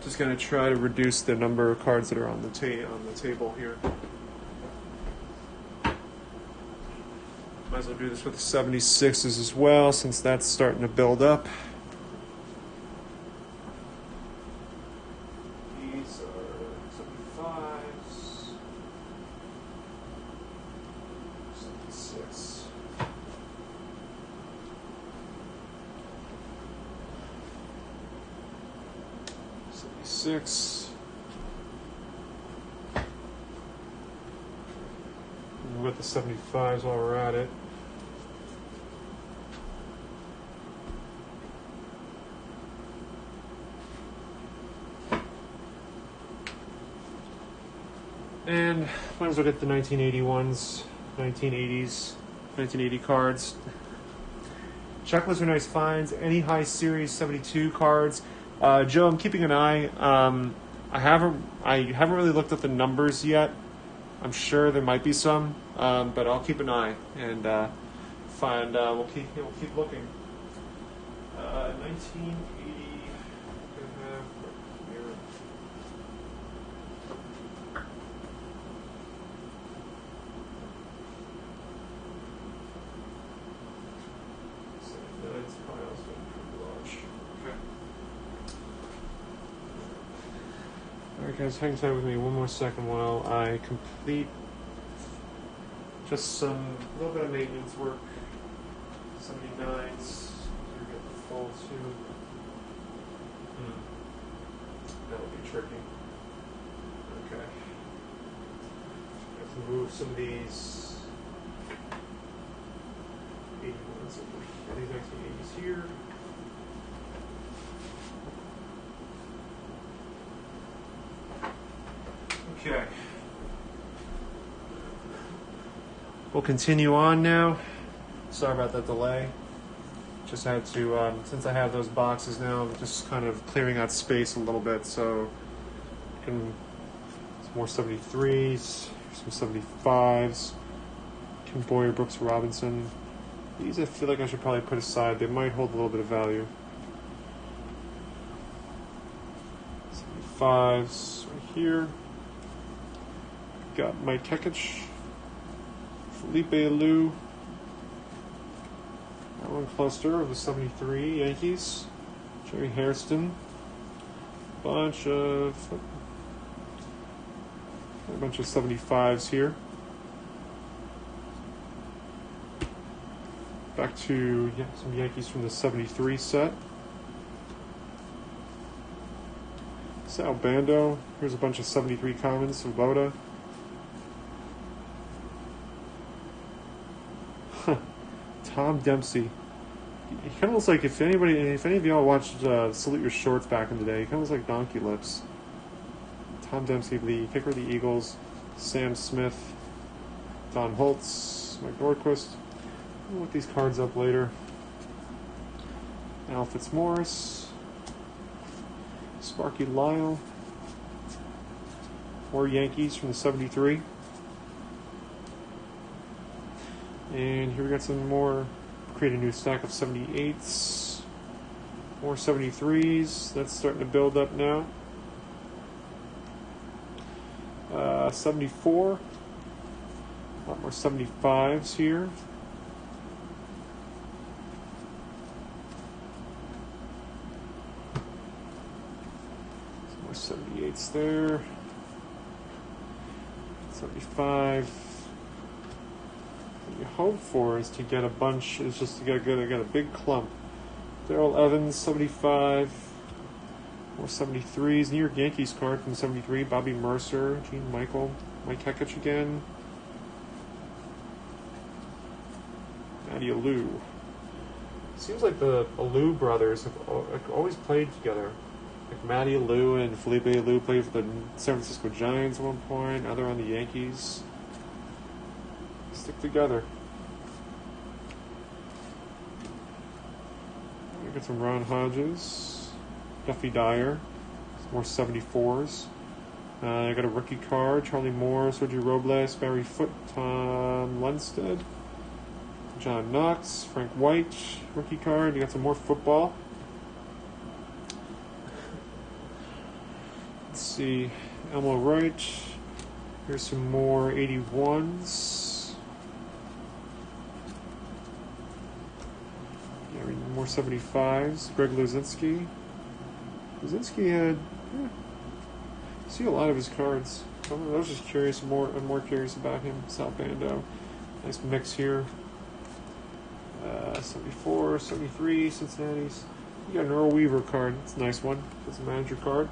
Just going to try to reduce the number of cards that are on the table here. Might as well do this with the 76s as well, since that's starting to build up. These are 75s, 76. Six. We'll get the 75s while we're at it. And might as well get the 1981s, 1980s, 1980 cards. Checklists are nice finds. Any high series 72 cards. Joe, I'm keeping an eye. I haven't really looked at the numbers yet. I'm sure there might be some, but I'll keep an eye and find. We'll keep looking. 1980. It's probably also pretty large. Okay. Alright guys, hang tight with me one more second while I complete just a little bit of maintenance work. 79s, you're getting the full too. That'll be tricky. Okay. Have to move some of these 81s over here, these 1980s here. Okay. We'll continue on now. Sorry about that delay. Just had to, since I have those boxes now, I'm just kind of clearing out space a little bit, so some more 73s, some 75s, Kim Boyer, Brooks Robinson. These I feel like I should probably put aside. They might hold a little bit of value. 75s right here. Got Mike Kekich, Felipe Alou, Alan Cluster of the 73 Yankees, Jerry Hairston, a bunch of 75s here. Back to some Yankees from the 73 set. Sal Bando. Here's a bunch of 73 commons of Boda. Tom Dempsey. He kind of looks like, if any of y'all watched Salute Your Shorts back in the day, he kind of looks like Donkey Lips. Tom Dempsey, the kicker of the Eagles, Sam Smith, Don Holtz, Mike Nordquist. We'll look these cards up later. Al Fitzmaurice, Sparky Lyle, more Yankees from the 73. And here we got some more. Create a new stack of 78s. More 73s. That's starting to build up now. 74. A lot more 75s here. Some more 78s there. 75. What you hope for is to get a bunch, is just to get a big clump. Darrell Evans, 75. More 73s. New York Yankees card from 73. Bobby Mercer, Gene Michael, Mike Hekich again. Matty Alou. Seems like the Alou brothers have always played together. Like Matty Alou and Felipe Alou played for the San Francisco Giants at one point. Now they're on the Yankees. Stick together. We got some Ron Hodges, Duffy Dyer, some more 74s. I got a rookie card: Charlie Moore, Sergio Robles, Barry Foote, Tom Lundstedt, John Knox, Frank White, rookie card. You got some more football. Let's see, Elmo Wright. Here's some more 81s. More 75s. Greg Luzinski. Luzinski had, see a lot of his cards. I was just curious. I'm more curious about him. Sal Bando. Nice mix here. 74, 73, Cincinnati's. You got an Earl Weaver card. It's a nice one. It's a manager card.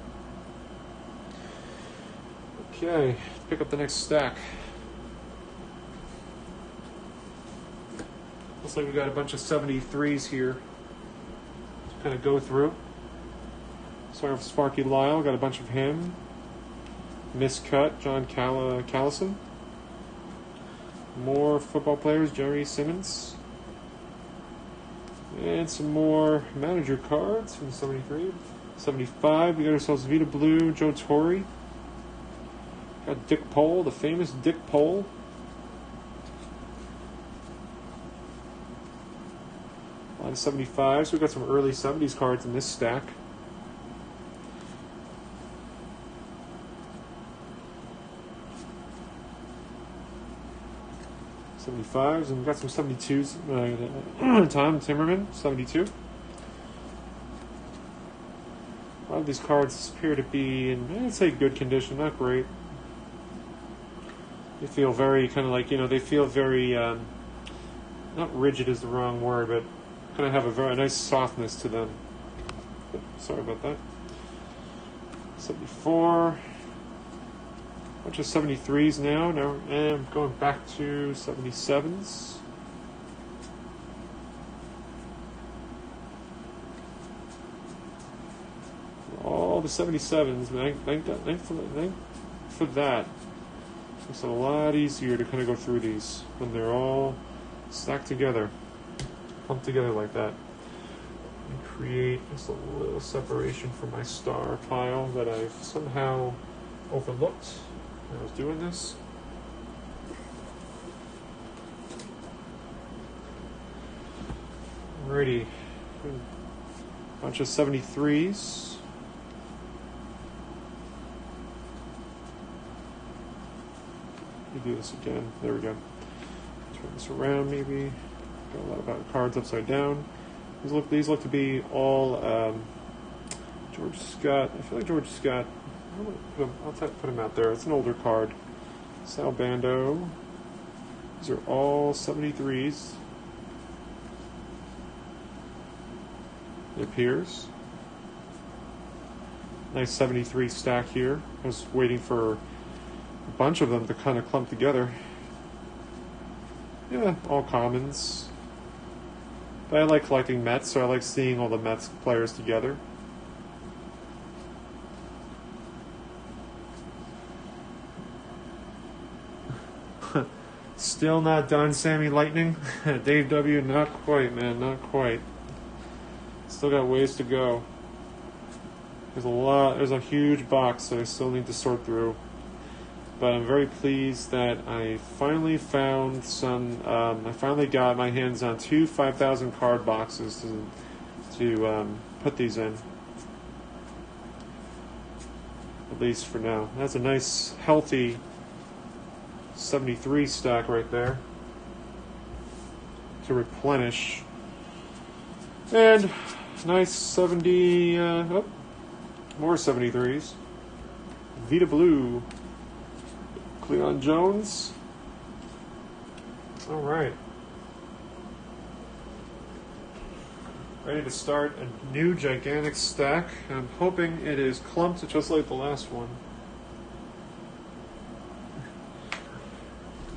Okay, pick up the next stack. Looks like we got a bunch of 73s here to kind of go through. Starting with Sparky Lyle, got a bunch of him. Miscut, John Callison. More football players, Jerry Simmons. And some more manager cards from 73. 75, we got ourselves Vita Blue, Joe Torre. Got Dick Pole, the famous Dick Pole. A lot of 75s. So we got some early 70s cards in this stack. '75s, and we got some 72s. Tom Timmerman, 72. A lot of these cards appear to be in, I'd say, good condition, not great. They feel very kind of like, they feel very, not rigid is the wrong word, but kind of have a very nice softness to them. Sorry about that. 74. Bunch of 73s now, and I'm going back to 77s. All the 77s, man. Thank for that. It's a lot easier to kind of go through these when they're all stacked together, clumped together like that. And create just a little separation from my star pile that I've somehow overlooked when I was doing this. Alrighty. Bunch of 73s. Let me do this again. There we go. Turn this around maybe. Got a lot of cards upside down. These look to be all George Scott. I feel like George Scott. I'll put him out there. It's an older card. Sal Bando. These are all 73s. It appears. Nice 73 stack here. I was waiting for a bunch of them to kind of clump together. Yeah, all commons. But I like collecting Mets, so I like seeing all the Mets players together. Still not done, Sammy Lightning. Dave W, not quite, man, not quite. Still got ways to go. There's a huge box that I still need to sort through. But I'm very pleased that I finally found I finally got my hands on 2 5,000 card boxes to put these in. At least for now. That's a nice, healthy 73 stack right there to replenish. And nice 70, more 73s. Vita Blue. Cleon Jones. All right. Ready to start a new gigantic stack. I'm hoping it is clumped just like the last one.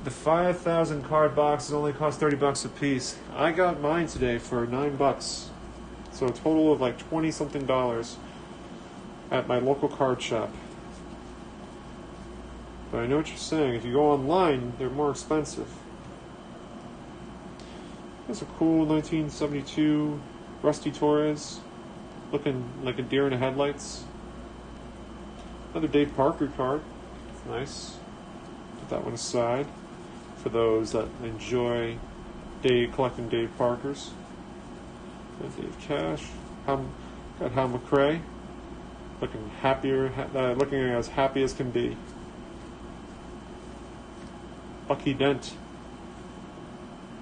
The 5,000 card boxes only cost $30 a piece. I got mine today for $9. So a total of like 20 something dollars at my local card shop. But I know what you're saying. If you go online, they're more expensive. That's a cool 1972 Rusty Torres, looking like a deer in the headlights. Another Dave Parker card. It's nice. Put that one aside for those that enjoy collecting Dave Parkers. And Dave Cash. Got Hal McRae, looking looking as happy as can be. Bucky Dent.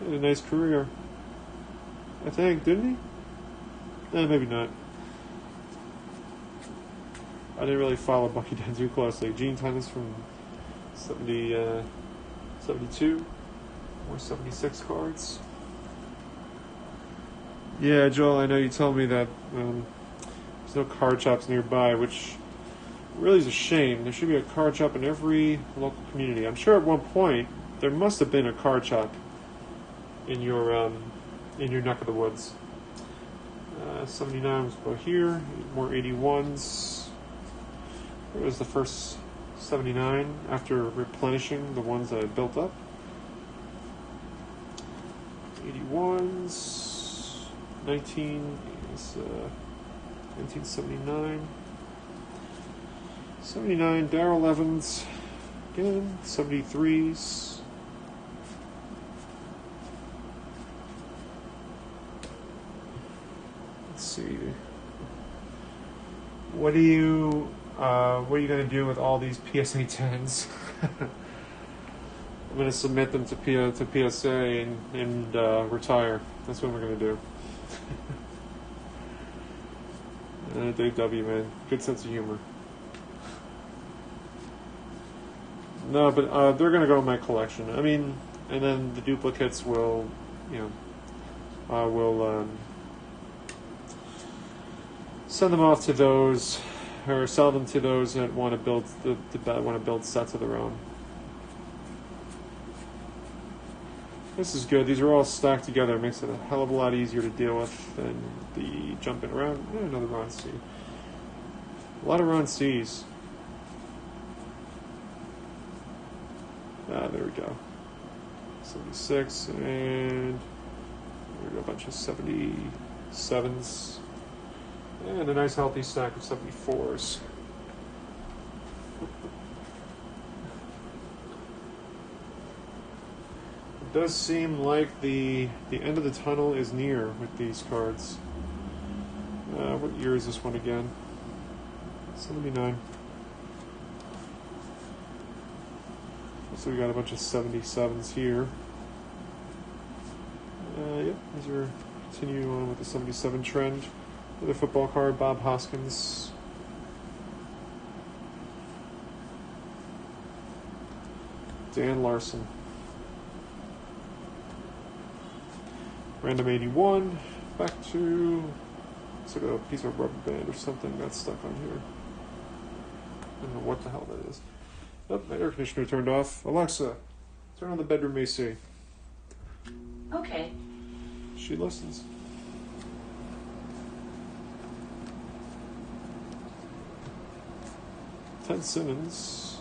He had a nice career, I think, didn't he? Maybe not. I didn't really follow Bucky Dent too closely. Gene Tennis from 72. More 76 cards. Yeah, Joel, I know you told me that there's no card shops nearby, which really is a shame. There should be a card shop in every local community. I'm sure at one point there must have been a card shop in your neck of the woods. 79 was about here. More 81s. It was the first 79 after replenishing the ones that I built up. 81s. 1979. 79 Darryl Evans. Again, 73s. Let's see. What are you going to do with all these PSA 10s? I'm going to submit them to PSA and retire. That's what we're going to do. Dave W, man. Good sense of humor. No, but they're going to go in my collection. I mean, and then the duplicates will, send them off to those, or sell them to those that want to build sets of their own. This is good. These are all stacked together. It makes it a hell of a lot easier to deal with than the jumping around. Another Ron C. A lot of Ron C's. There we go. 76, and there we go, a bunch of 77s. And a nice healthy stack of 74s. It does seem like the end of the tunnel is near with these cards. What year is this one again? 79. So we got a bunch of 77s here. Yep, these are continuing on with the 77 trend. Another football card, Bob Hoskins. Dan Larson. Random 81. Back to, looks like a piece of rubber band or something got stuck on here. I don't know what the hell that is. Oh, my air conditioner turned off. Alexa, turn on the bedroom AC. Okay. She listens. Ted Simmons.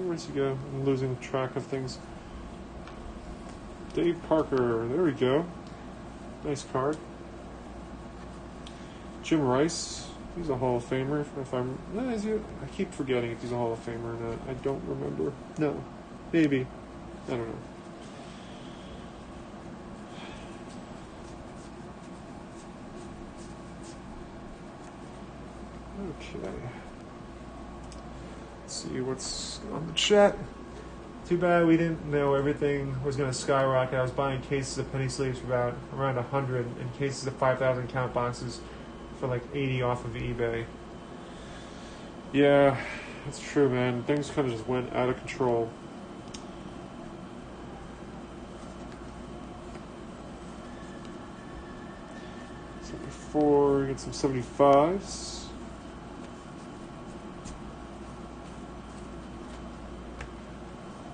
Where's he go? I'm losing track of things. Dave Parker. There we go. Nice card. Jim Rice. He's a Hall of Famer. I keep forgetting if he's a Hall of Famer or not. I don't remember. No. Maybe. I don't know. Okay. Let's see what's on the chat. Too bad we didn't know everything was going to skyrocket. I was buying cases of penny sleeves for about around 100 and cases of 5,000 count boxes for like 80 off of eBay. Yeah, that's true, man. Things kind of just went out of control. '74, get some '75s.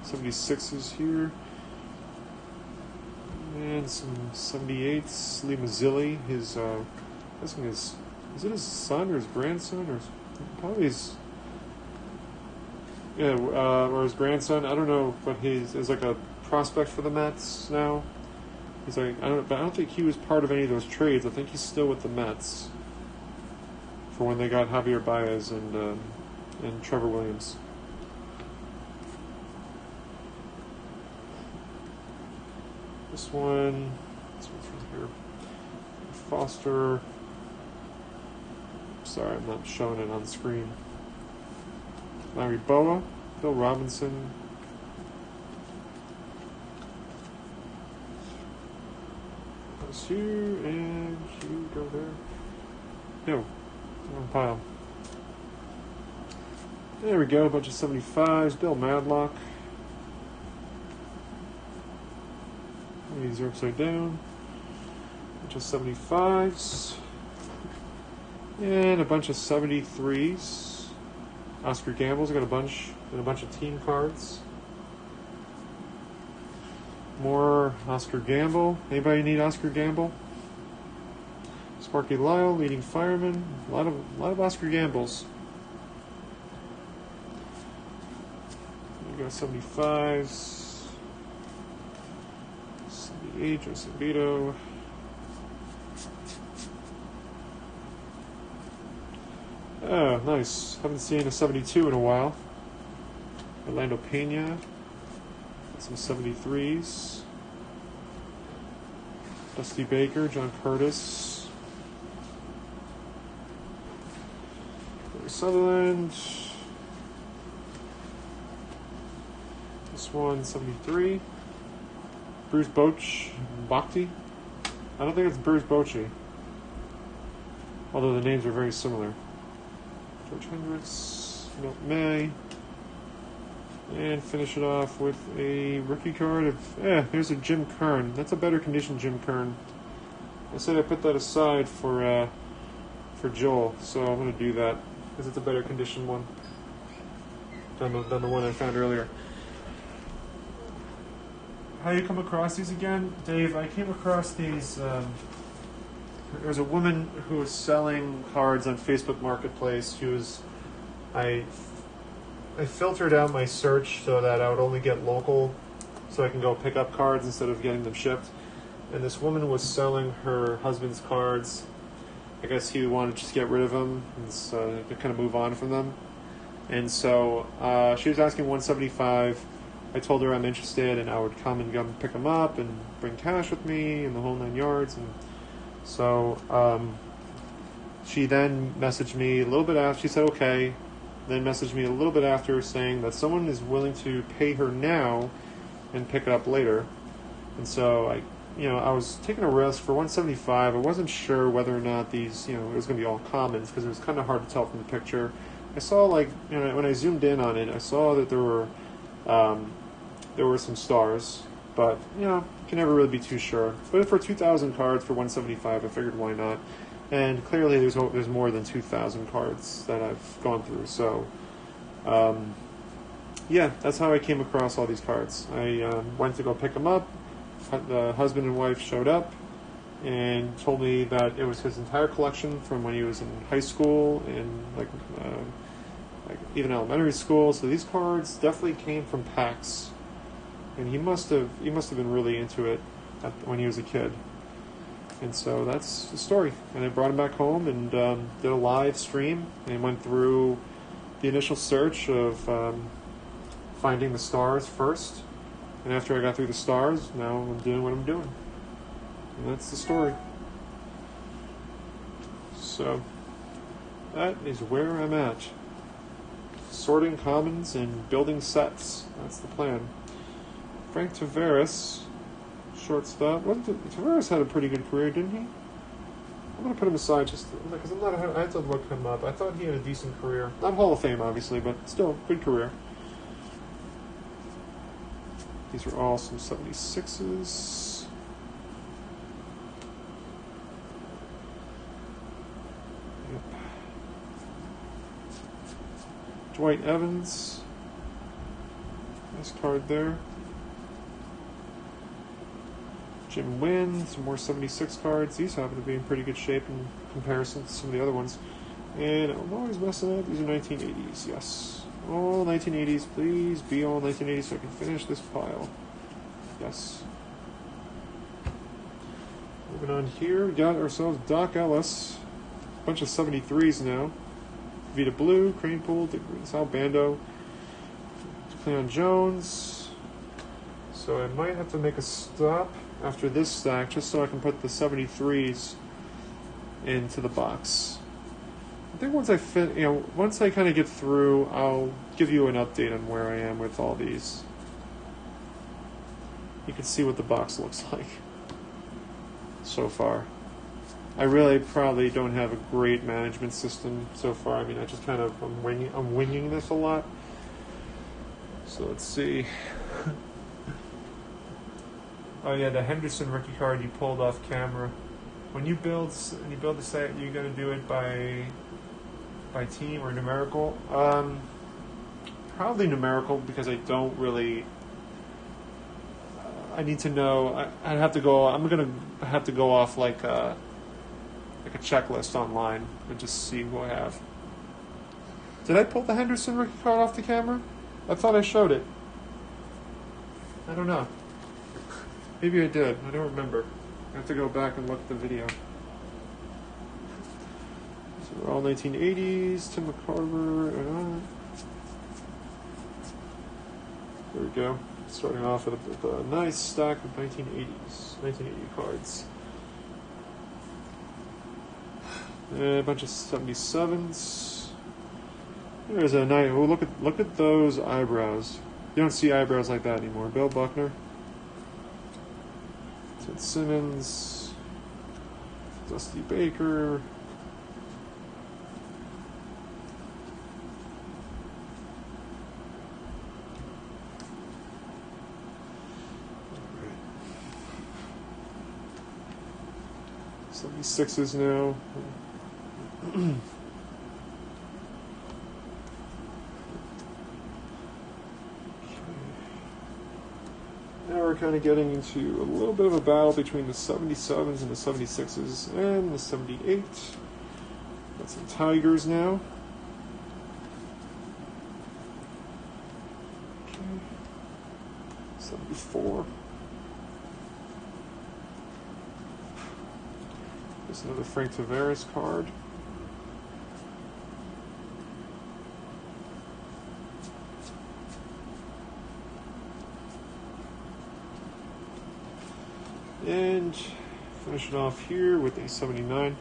'76s here. And some '78s. Lee Mazzilli, his is it his son or his grandson or probably his or his grandson? I don't know, but he's is like a prospect for the Mets now. He's like I don't think he was part of any of those trades. I think he's still with the Mets for when they got Javier Baez and Trevor Williams. This one's from here. Foster. Sorry, I'm not showing it on the screen. Larry Boa, Bill Robinson. Goes here and you go there. No, wrong pile. There we go, a bunch of 75s. Bill Madlock. These are upside down. A bunch of 75s. And a bunch of 73s. Oscar Gamble's got a bunch, and a bunch of team cards. More Oscar Gamble. Anybody need Oscar Gamble? Sparky Lyle, leading fireman. A lot of Oscar Gambles. You got 75s. 78, Joseph Vito. Oh, nice. Haven't seen a 72 in a while. Orlando Pena. Some 73s. Dusty Baker, John Curtis. Barry Sutherland. This one, 73. Bruce Bochy. I don't think it's Bruce Bochy. Although the names are very similar. George Hendricks, Milt May, and finish it off with a rookie card of, here's a Jim Kern. That's a better condition Jim Kern. I said I put that aside for Joel, so I'm going to do that, because it's a better condition one than the one I found earlier. How you come across these again? Dave, I came across these, there's a woman who was selling cards on Facebook Marketplace. I filtered out my search so that I would only get local, so I can go pick up cards instead of getting them shipped. And this woman was selling her husband's cards. I guess he wanted to just get rid of them and so to kind of move on from them. And so she was asking $175. I told her I'm interested and I would come and pick them up and bring cash with me and the whole 9 yards. And so she then messaged me a little bit after. She said okay, then messaged me a little bit after saying that someone is willing to pay her now and pick it up later. And so I was taking a risk for $175. I wasn't sure whether or not these, it was going to be all commons because it was kind of hard to tell from the picture. I saw when I zoomed in on it, I saw that there were some stars, but you can never really be too sure. But for 2,000 cards for $175, I figured why not. And clearly there's more than 2,000 cards that I've gone through. So that's how I came across all these cards. I went to go pick them up. The husband and wife showed up, and told me that it was his entire collection from when he was in high school and like even elementary school. So these cards definitely came from packs, and he must have been really into it when he was a kid. And so that's the story. And I brought him back home and did a live stream and went through the initial search of finding the stars first. And after I got through the stars, now I'm doing what I'm doing. And that's the story. So that is where I'm at. Sorting commons and building sets. That's the plan. Frank Tavares, shortstop. Tavares had a pretty good career, didn't he? I'm going to put him aside just because I had to look him up. I thought he had a decent career. Not Hall of Fame, obviously, but still, good career. These are all some 76s. Yep. Dwight Evans. Nice card there. Jim Wynn, some more 76 cards. These happen to be in pretty good shape in comparison to some of the other ones. And I'm always messing up. These are 1980s, yes. All 1980s. Please be all 1980s so I can finish this pile. Yes. Moving on here, we got ourselves Doc Ellis. A bunch of 73s now. Vita Blue, Cranepool, Sal Bando, Cleon Jones. So I might have to make a stop after this stack just so I can put the 73s into the box. I think once I kind of get through, I'll give you an update on where I am with all these. You can see what the box looks like so far. I really probably don't have a great management system so far. I mean, I just kind of I'm winging this a lot. So let's see. Oh yeah, the Henderson rookie card you pulled off camera. When you build the set, you got to do it by team or numerical. Probably numerical because I don't really. I need to know. I'd have to go. I'm gonna have to go off like a checklist online and just see who I have. Did I pull the Henderson rookie card off the camera? I thought I showed it. I don't know. Maybe I did. I don't remember. I have to go back and look at the video. So we're all 1980s. Tim McCarver. There we go. Starting off with a nice stack of 1980 cards. A bunch of 77s. There's a nice. Oh, look at those eyebrows. You don't see eyebrows like that anymore. Bill Buckner. Ted Simmons. Dusty Baker. Right. 76s now. Now we're kind of getting into a little bit of a battle between the 77s and the 76s and the 78. Got some Tigers now. Okay. 74. There's another Frank Tavares card. And finish it off here with a 79.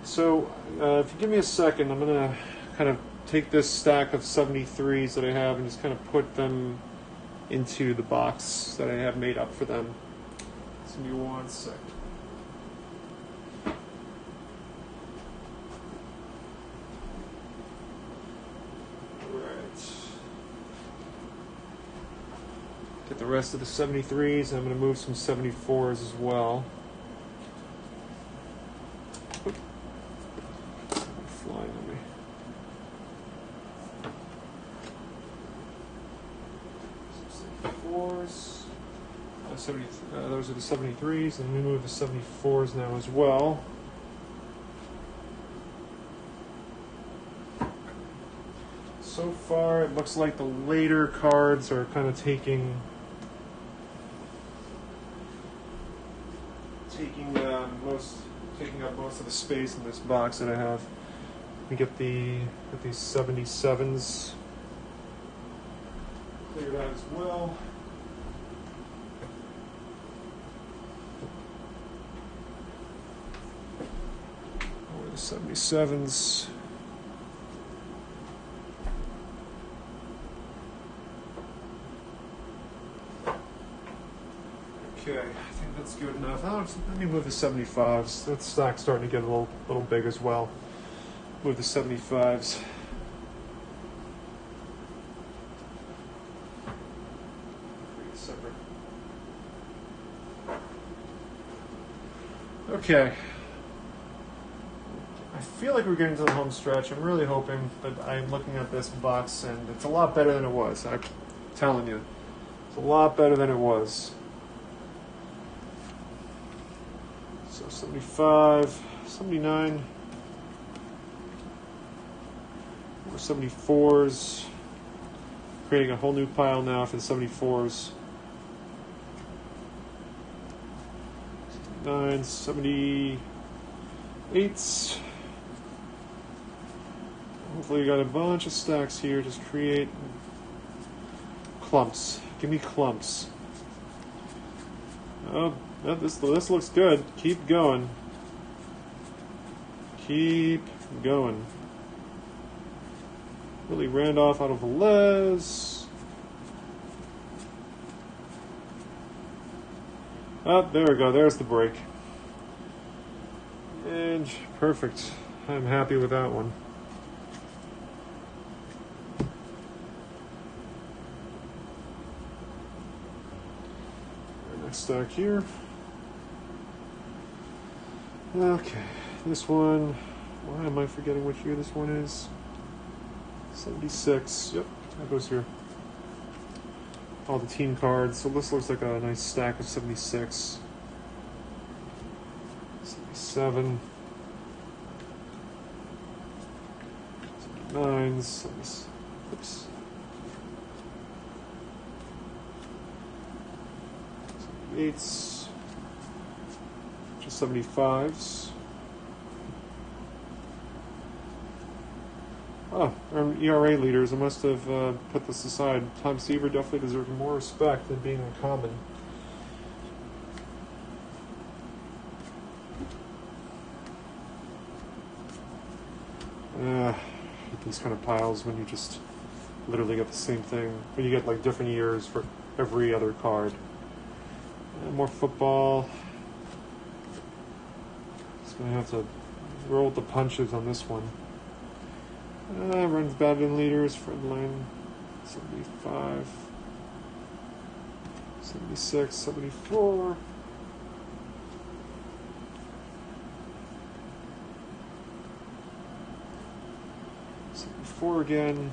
So if you give me a second, I'm going to kind of take this stack of 73s that I have and just kind of put them into the box that I have made up for them. Just give me 1 second. Get the rest of the 73s, and I'm going to move some 74s as well. Flying on me. Some 74s. Those are the 73s, and we move the 74s now as well. So far, it looks like the later cards are kind of taking up most of the space in this box that I have. We get these 77s cleared out as well. Or the 77s. Okay, I think that's good enough. Let me move the 75s. That stack's starting to get a little big as well. Move the 75s. Separate. Okay. I feel like we're getting to the home stretch. I'm really hoping, but I'm looking at this box and it's a lot better than it was. I'm telling you. It's a lot better than it was. So 75, 79, more 74s. Creating a whole new pile now for the 74s. 79, 78s. Hopefully you got a bunch of stacks here. Just create clumps. Give me clumps. Oh, this looks good. Keep going. Keep going. Willie Randolph out of Velez. Oh, there we go. There's the break. And perfect. I'm happy with that one. Next stack here. Okay, this one, why am I forgetting which year this one is? 76, yep, that goes here. All the team cards, so this looks like a nice stack of 76. 77. 79s, oops. 78s. Just 75s. Oh, our ERA leaders. I must have put this aside. Tom Seaver definitely deserves more respect than being uncommon. These kind of piles when you just literally get the same thing. When you get like different years for every other card. More football. Just gonna have to roll with the punches on this one. Runs batting leaders, Fred Lane, 75, 76, 74. Four again.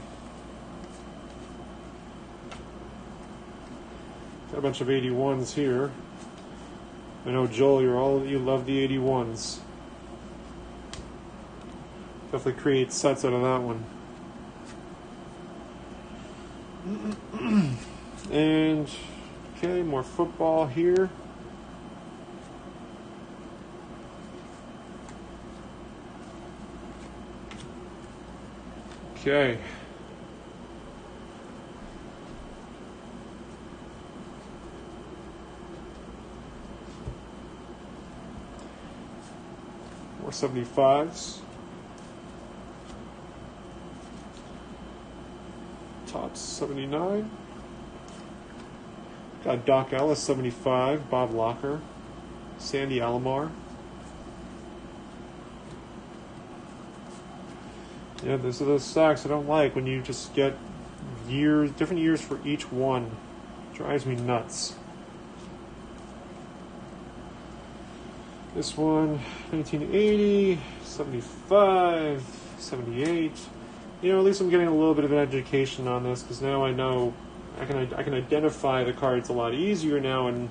Got a bunch of 81s here. I know Joel, you love the 81s. Definitely create sets out of that one. And okay, more football here. Okay. More 75s. Tops 79. Got Doc Ellis 75. Bob Locker. Sandy Alomar. Yeah, those are those stacks I don't like when you just get years, different years for each one. It drives me nuts. This one, 1980, 75, 78. You know, at least I'm getting a little bit of an education on this because now I know I can identify the cards a lot easier now, and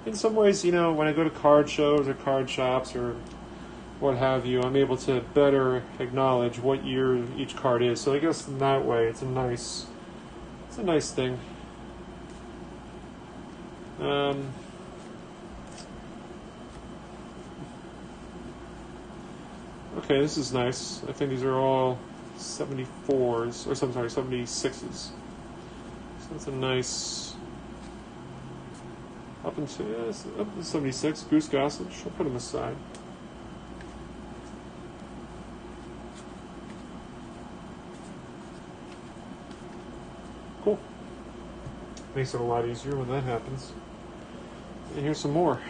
in some ways, you know, when I go to card shows or card shops or what have you, I'm able to better acknowledge what year each card is. So I guess in that way, it's a nice thing. Okay, this is nice. I think these are all 74s, or I'm sorry, 76s. So that's a nice, up to 76, Goose Gossage. I'll put them aside. Cool. Makes it a lot easier when that happens. And here's some more.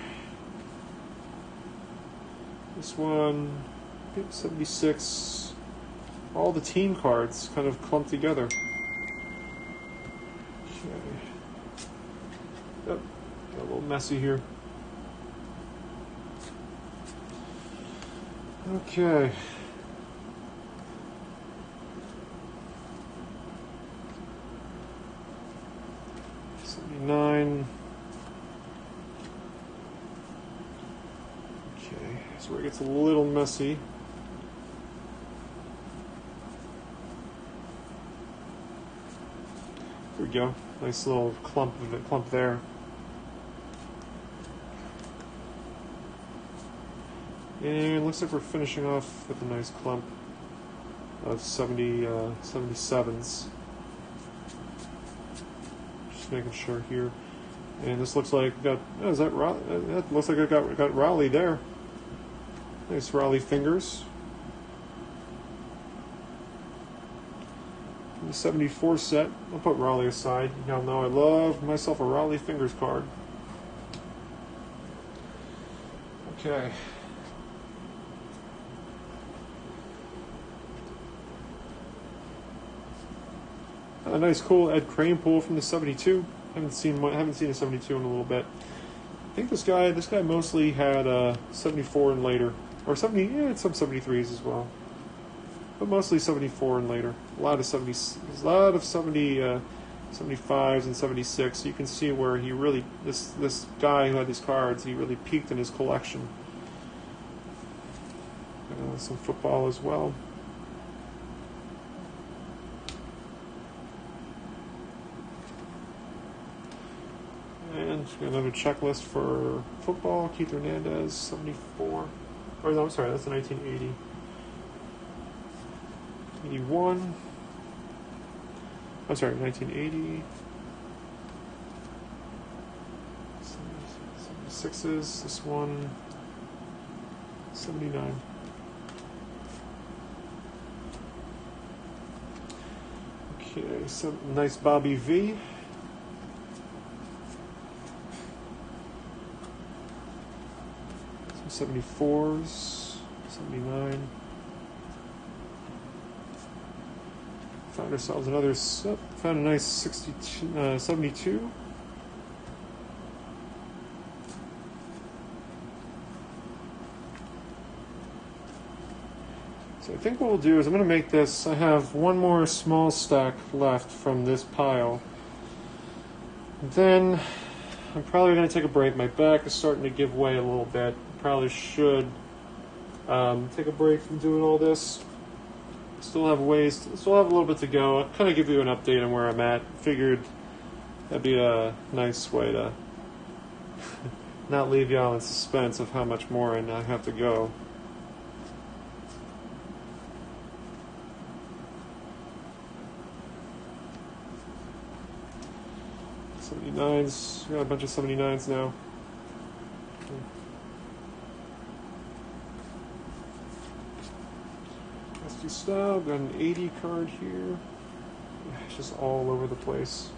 This one, 76. All the team cards kind of clumped together. Okay. Yep, got a little messy here. Okay. '79. Okay, that's where it gets a little messy. There we go. Nice little clump there. And it looks like we're finishing off with a nice clump of 77s. Just making sure here. And this looks like that looks like it got Raleigh there. Nice Raleigh fingers. The 74 set. I'll put Raleigh aside. Y'all know I love myself a Raleigh fingers card. Okay. A nice cool Ed Crane pull from the 72. Haven't seen a 72 in a little bit. I think this guy mostly had 74 and later, or 70. Yeah, some 73s as well, but mostly 74 and later. A lot of 75s and 76. So you can see where he really this guy who had these cards, he really peaked in his collection. Some football as well. And got another checklist for football. Keith Hernandez, 74. Or no, I'm sorry, that's a 1980. 81. I'm sorry, 1980. 76s. This one. 79. Okay, some nice Bobby V. Some 74s, 79. Found ourselves another. Found a nice 62, 72. So I think what we'll do is I'm going to make this. I have one more small stack left from this pile. Then I'm probably going to take a break. My back is starting to give way a little bit. Probably should take a break from doing all this. Still have a little bit to go. I'll kind of give you an update on where I'm at. Figured that'd be a nice way to not leave y'all in suspense of how much more I have to go. '79s. Got a bunch of '79s now. SD style. Got an 80 card here. It's just all over the place.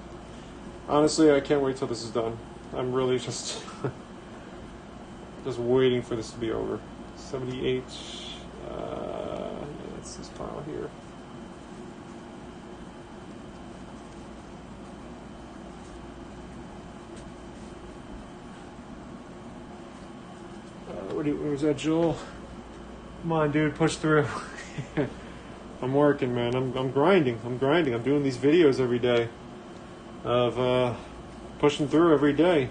Honestly, I can't wait till this is done. I'm really just waiting for this to be over. 78. That's this pile here. What was that, Joel? Come on, dude, push through. I'm working, man. I'm grinding. I'm doing these videos every day of pushing through every day.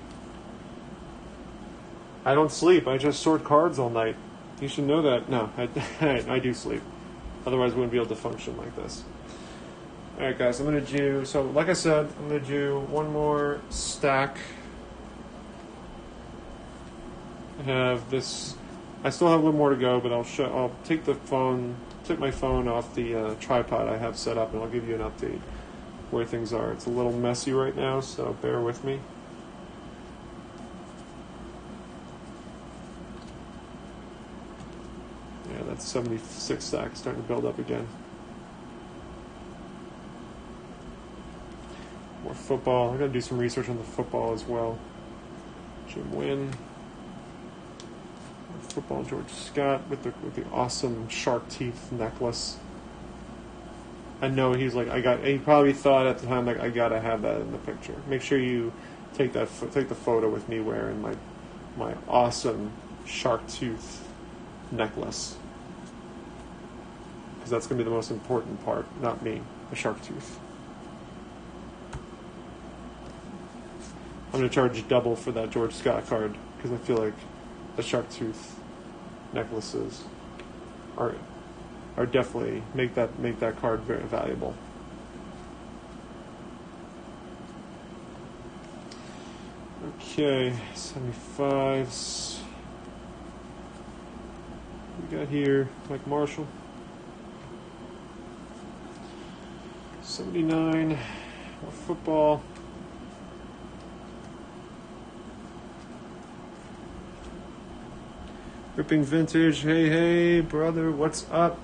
I don't sleep. I just sort cards all night. You should know that. No, I do sleep. Otherwise, I wouldn't be able to function like this. Alright guys, I'm going to do, so like I said, I'm going to do one more stack. I have this, I still have a little more to go, but I'll take my phone off the tripod I have set up, and I'll give you an update where things are. It's a little messy right now, so bear with me. Yeah, that's 76 stacks starting to build up again. More football. I gotta do some research on the football as well. Jim Wynn. More football. George Scott with the awesome shark teeth necklace. I know he's like, he probably thought at the time, like, I gotta have that in the picture. Make sure you take the photo with me wearing my awesome shark tooth necklace, because that's gonna be the most important part, not me, the shark tooth. I'm going to charge double for that George Scott card, because I feel like the shark tooth necklaces are definitely make that card very valuable. Okay, 75s. What we got here? Mike Marshall. 79. More football. Ripping Vintage, hey brother, what's up?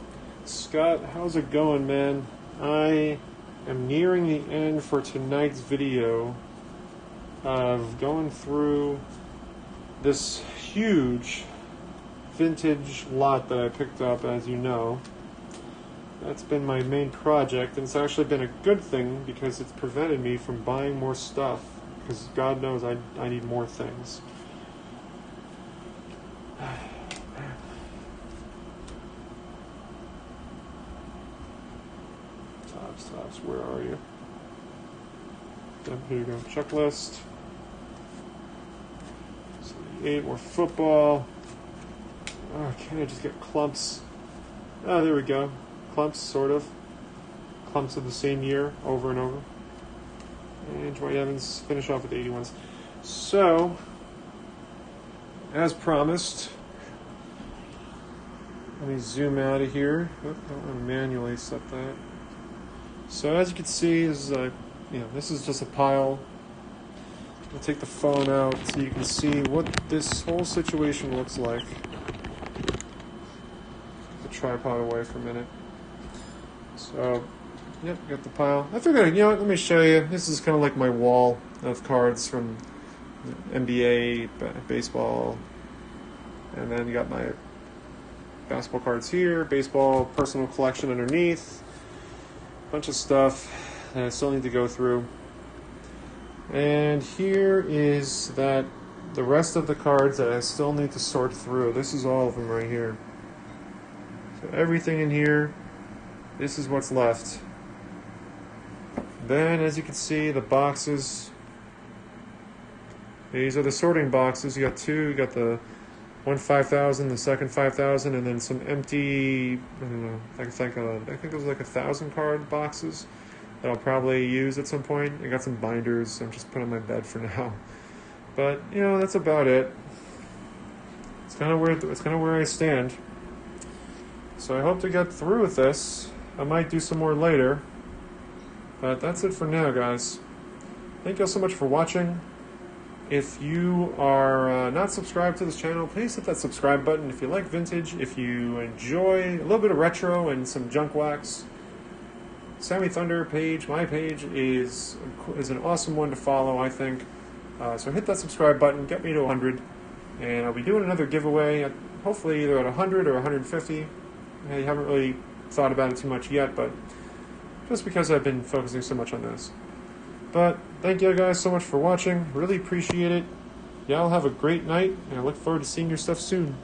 Scott, how's it going, man? I am nearing the end for tonight's video of going through this huge vintage lot that I picked up, as you know. That's been my main project, and it's actually been a good thing because it's prevented me from buying more stuff, because God knows I need more things. Tops, where are you? Here you go. Checklist. 78, more football. Oh, can't I just get clumps? Oh, there we go. Clumps, sort of. Clumps of the same year, over and over. And Dwight Evans, finish off with the 81s. So, as promised, let me zoom out of here. Oh, I don't want to manually set that. So as you can see, this is just a pile. I'll take the phone out so you can see what this whole situation looks like. Put the tripod away for a minute. So, yep, got the pile. I figured, you know what, let me show you. This is kind of like my wall of cards from NBA, baseball, and then you got my basketball cards here, baseball personal collection underneath. Bunch of stuff that I still need to go through. And here is the rest of the cards that I still need to sort through. This is all of them right here. So everything in here, this is what's left. Then, as you can see, the boxes. These are the sorting boxes. You got two. You got the one 5,000, the second 5,000, and then some empty, I don't know, I think it was like 1,000 card boxes that I'll probably use at some point. I got some binders I'm just putting on my bed for now. But, you know, that's about it. It's kind of where I stand. So I hope to get through with this. I might do some more later. But that's it for now, guys. Thank you all so much for watching. If you are not subscribed to this channel, please hit that subscribe button. If you like vintage, if you enjoy a little bit of retro and some junk wax, Sammy Thunder page, my page, is an awesome one to follow, I think. So hit that subscribe button, get me to 100, and I'll be doing another giveaway, hopefully either at 100 or 150. I haven't really thought about it too much yet, but just because I've been focusing so much on this. But thank you guys so much for watching. Really appreciate it. Y'all have a great night, and I look forward to seeing your stuff soon.